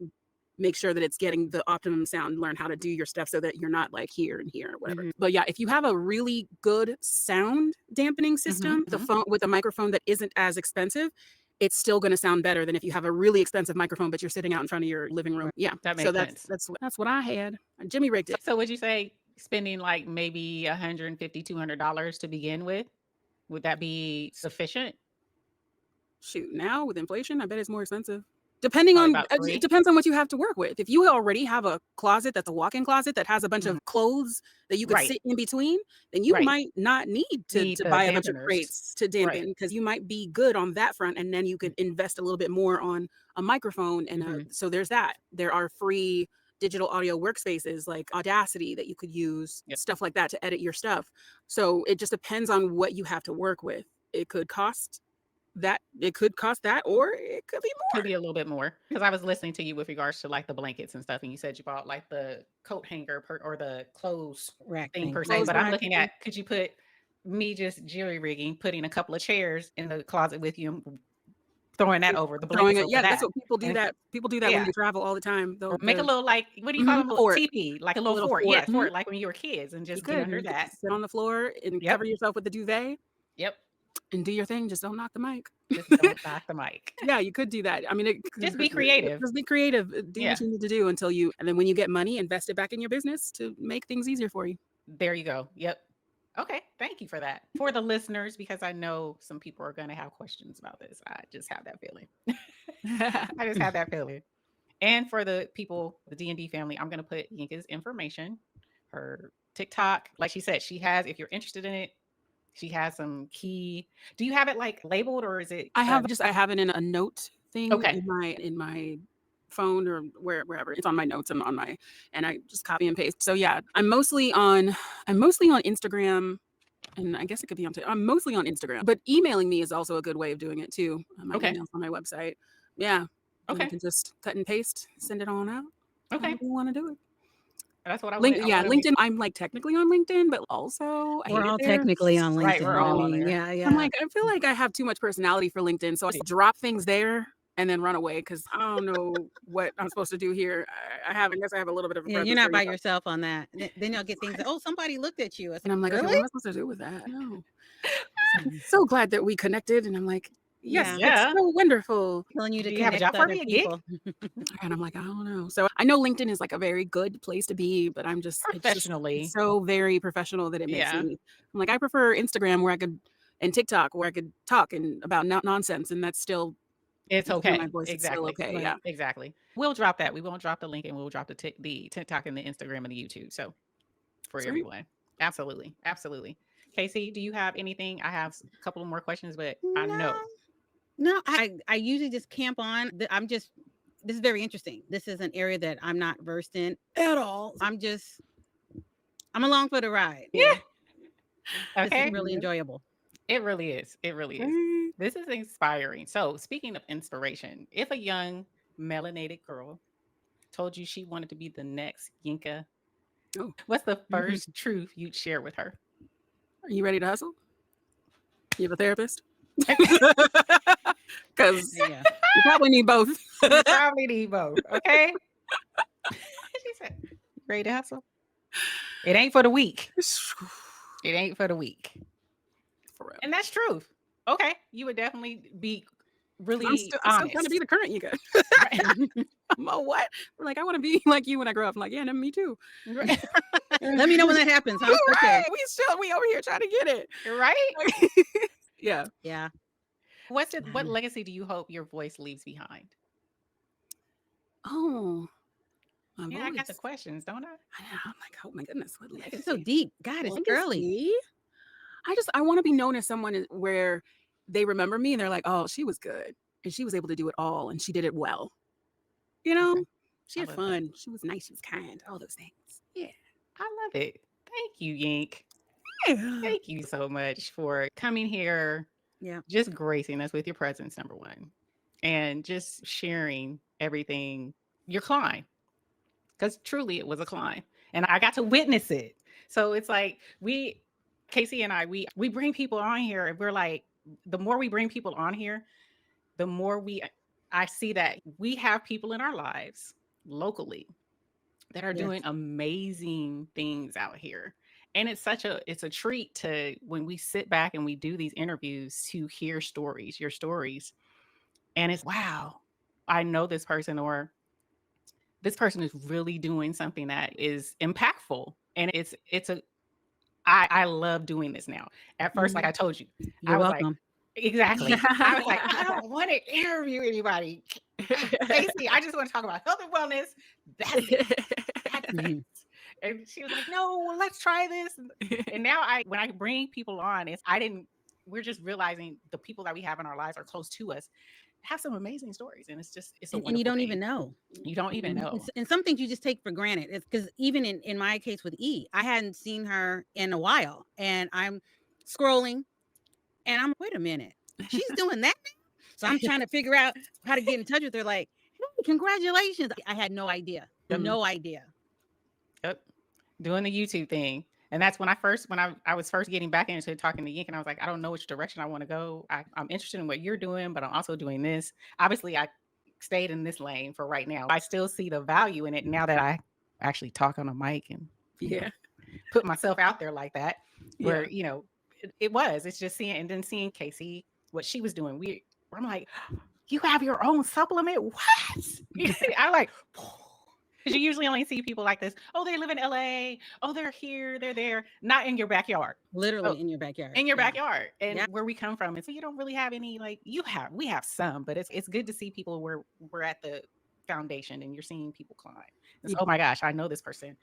make sure that it's getting the optimum sound, learn how to do your stuff so that you're not like here and here or whatever. But yeah, if you have a really good sound dampening system, the phone with a microphone that isn't as expensive, it's still going to sound better than if you have a really expensive microphone, but you're sitting out in front of your living room. Yeah. That makes sense. That's what I had. Jimmy rigged it. So would you say spending like maybe $150, $200 to begin with? Would that be sufficient? Shoot, now with inflation, I bet it's more expensive. It depends on what you have to work with. If you already have a closet that's a walk-in closet that has a bunch of clothes that you could sit in between, then you might not need to buy a bunch of crates to dampen because you might be good on that front, and then you could invest a little bit more on a microphone and so there's that. There are free digital audio workspaces like Audacity that you could use, Yep. stuff like that to edit your stuff. So it just depends on what you have to work with. It could cost that, or it could be Could more. be a little bit more, because I was listening to you with regards to like the blankets and stuff, and you said you bought like the coat hanger or the clothes Rack thing thing. per se. Clothes But I'm rack looking thing. at, could you put me just jury rigging, putting a couple of chairs in the closet with you, and throwing that over the Throwing blankets it, over yeah, that. that's what people do. And People do that when yeah, they travel all the time. or make a little like, what do you call them? Little Fort. teepee, like a A little little fort. fort. Yeah, fort, like when you were kids, and You just get could. under You could that. sit on the floor and Yep. cover yourself with the duvet Yep. and do your thing. Just don't knock the mic. Just don't knock the mic. Yeah, you could do that. I mean, Just be creative. Just be creative. Do Yeah. what you need to do and then when you get money, invest it back in your business to make things easier for you. There you go. Yep. Okay. Thank you for that. For the listeners, because I know some people are going to have questions about this. I just have that feeling. I just have that feeling. And for the people, the D&D family, I'm going to put Yinka's information, her TikTok. Like she said, she has, if you're interested in it, she has some key. Do you have it like labeled, or is it? I have it in a note thing Okay. in my phone or wherever. It's on my notes and and I just copy and paste. So yeah, I'm mostly on Instagram, and I guess it could be I'm mostly on Instagram, but emailing me is also a good way of doing it too. My Okay. email's on my website. Yeah. Okay. You can just cut and paste, send it on out. Okay. However you want to do it. That's what I LinkedIn. I'm like technically on LinkedIn, but also I We're hate all it there. technically on LinkedIn. Right, we're all on there. Yeah, yeah. I'm like, I feel like I have too much personality for LinkedIn, so I just drop things there and then run away because I don't know what I'm supposed to do here. I guess I have a little bit of a Yeah, presence you're not for by you. yourself on that. Then you'll get things. Oh, somebody looked at you. And I'm like, okay, really? what am I supposed to do with that? No. So glad that we connected. And I'm like, yes, Yeah. it's so wonderful. Telling you to Do you have a connect job to for other me, a gig? people. And I'm like, I don't know. So I know LinkedIn is like a very good place to be, but I'm just Professionally. it's so very professional that it makes Yeah. me. I'm like, I prefer Instagram and TikTok where I could talk about nonsense, and that's still It's you hear okay. my voice. Exactly. It's still okay. Right. Yeah. Exactly. We'll drop that. We won't drop the link, and we'll drop the TikTok and the Instagram and the YouTube. So for Sweet. everyone. Absolutely. Absolutely. KayCee, do you have anything? I have a couple of more questions, but I know. No, I usually just camp on. This is very interesting. This is an area that I'm not versed in at all. I'm along for the ride. Yeah. This Okay. is really enjoyable. It really is. It really is. This is inspiring. So, speaking of inspiration, if a young melanated girl told you she wanted to be the next Yinka, what's the first truth you'd share with her? Are you ready to hustle? You have a therapist? Because Yeah. you probably need both. You probably need both. Okay. She said, ready to hustle? It ain't for the weak. It ain't for the weak. For real. And that's truth. Okay. You would definitely be really I'm still honest. trying to be the current Yinka. Right. I'm a what? We're like, I want to be like you when I grow up. I'm like, yeah, me too. Right. Let me know when that happens. Huh? Okay. Right. We over here trying to get it. Right? Yeah. Yeah. What legacy do you hope your voice leaves behind? Oh. My Yeah, I got the voice. questions, don't I? I'm like, oh my goodness, what legacy? It's so deep. God, it's girly. Legacy? I want to be known as someone where they remember me and they're like, oh, she was good and she was able to do it all and she did it well. You know, Okay. she I had love fun. She was nice. She was kind. All those things. Yeah. I love it. Thank you, Yink. Yeah. Thank you so much for coming here. Yeah. Just gracing us with your presence, number one, and just sharing everything, your climb. Because truly it was a climb. And I got to witness it. So it's like KayCee and I, we bring people on here, and we're like, the more we bring people on here, the more I see that we have people in our lives locally that are doing amazing things out here. And it's a treat to, when we sit back and we do these interviews, to hear your stories. And it's, wow, I know this person, or this person is really doing something that is impactful. And I love doing this now. At first, like I told you, You're I was welcome. like, exactly. I was like, I don't want to interview anybody. KayCee, I just want to talk about health and wellness. That's it. That's it. And she was like, no, let's try this. And now when I bring people on, we're just realizing the people that we have in our lives are close to us, have some amazing stories, and it's a and you wonderful don't thing. even know. You don't even know. And some things you just take for granted. It's because even in my case with E, I hadn't seen her in a while, and I'm scrolling, and I'm wait a minute, she's doing that now? So I'm trying to figure out how to get in touch with her. Like, hey, congratulations! I had no idea, no idea. Yep. Doing the YouTube thing. And that's when I was first getting back into talking to Yink, and I was like, I don't know which direction I want to go. I'm interested in what you're doing, but I'm also doing this. Obviously, I stayed in this lane for right now. I still see the value in it now that I actually talk on a mic and put myself out there like that. Where it's just seeing KayCee, what she was doing. I'm like, you have your own supplement? What? I like. Because you usually only see people like this. Oh, they live in LA. Oh, they're here. They're there. Not in your backyard. Literally in your backyard. In your backyard. And where we come from. And so you don't really have any, like, we have some, but it's good to see people where we're at the foundation and you're seeing people climb. And so, oh my gosh, I know this person.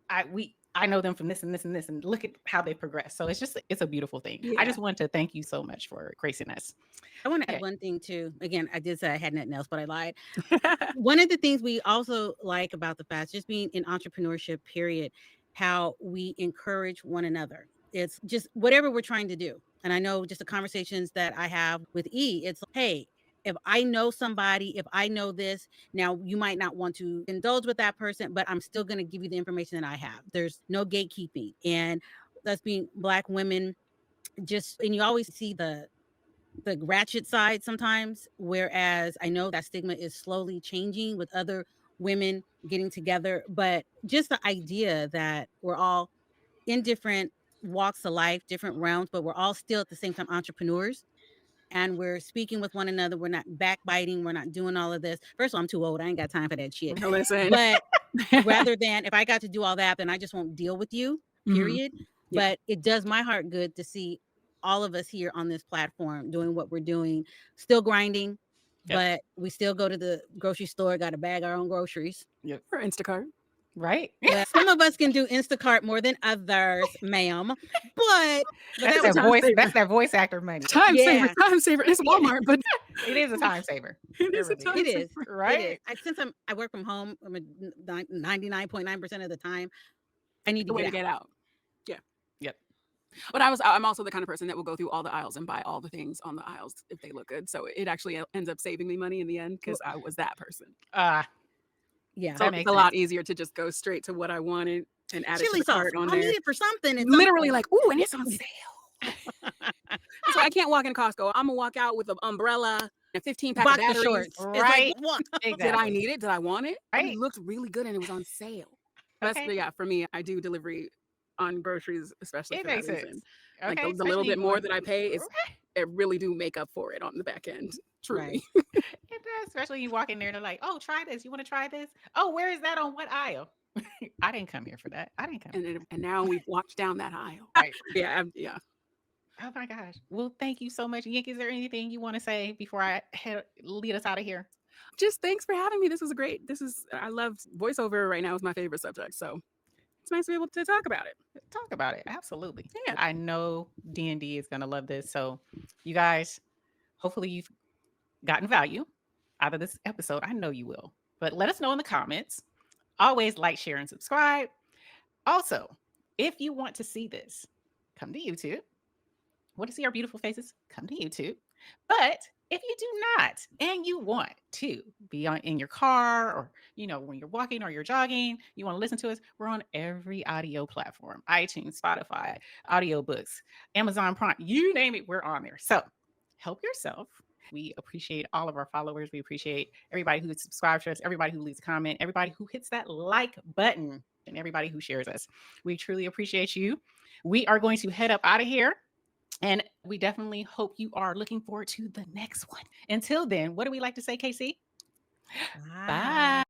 I know them from this and this and this, and look at how they progress. So it's a beautiful thing. I just want to thank you so much for gracing us. I want to add one thing too. Again, I did say I had nothing else, but I lied. One of the things we also like about the fast, just being in entrepreneurship, period, how we encourage one another. It's just whatever we're trying to do. And I know just the conversations that I have with E, it's like, hey, if I know somebody, if I know this, now you might not want to indulge with that person, but I'm still going to give you the information that I have. There's no gatekeeping. And that's being Black women, and you always see the ratchet side sometimes, whereas I know that stigma is slowly changing with other women getting together. But just the idea that we're all in different walks of life, different realms, but we're all still at the same time entrepreneurs. And we're speaking with one another. We're not backbiting. We're not doing all of this. First of all, I'm too old. I ain't got time for that shit. Listen. But rather than if I got to do all that, then I just won't deal with you, period. But it does my heart good to see all of us here on this platform doing what we're doing, still grinding, but we still go to the grocery store, got to bag our own groceries. Yep. For Instacart. Right. Well, some of us can do Instacart more than others, ma'am. But that's that voice actor money. Time saver. It's Walmart, but it is a time saver. It is a time saver. Right. It is. Since I work from home, I'm 99.9% of the time, I need to get out. Yeah. Yep. But I'm also the kind of person that will go through all the aisles and buy all the things on the aisles if they look good. So it actually ends up saving me money in the end because I was that person. Yeah, so it's a lot easier to just go straight to what I wanted and add it to the cart on there. I need it for something. It's literally like, ooh, and it's on sale. So I can't walk in Costco. I'm gonna walk out with an umbrella, a 15-pack of batteries. Shorts. Right. Like, exactly. Did I need it? Did I want it? Right. It looked really good and it was on sale. That's for me. I do delivery on groceries, especially for that reason. Like the little bit more that I pay is it really do make up for it on the back end. Truly. Right. It does, especially you walk in there and they're like, oh, try this. You want to try this? Oh, where is that on what aisle? I didn't come here for that. I didn't come. And now we've walked down that aisle. Right. Yeah. Oh my gosh. Well, thank you so much. Yink, is there anything you want to say before I lead us out of here? Just thanks for having me. This was great. I love voiceover right now is my favorite subject. So it's nice to be able to talk about it. Talk about it. Absolutely. Yeah. I know D&D is going to love this. So you guys, hopefully you've gotten value out of this episode. I know you will. But let us know in the comments. Always like, share, and subscribe. Also, if you want to see this, come to YouTube. Want to see our beautiful faces? Come to YouTube. But if you do not, and you want to be in your car or, when you're walking or you're jogging, you want to listen to us, we're on every audio platform, iTunes, Spotify, audiobooks, Amazon Prime, you name it, we're on there. So help yourself. We appreciate all of our followers. We appreciate everybody who subscribes to us, everybody who leaves a comment, everybody who hits that like button, and everybody who shares us. We truly appreciate you. We are going to head up out of here. And we definitely hope you are looking forward to the next one. Until then, what do we like to say, KayCee? Bye.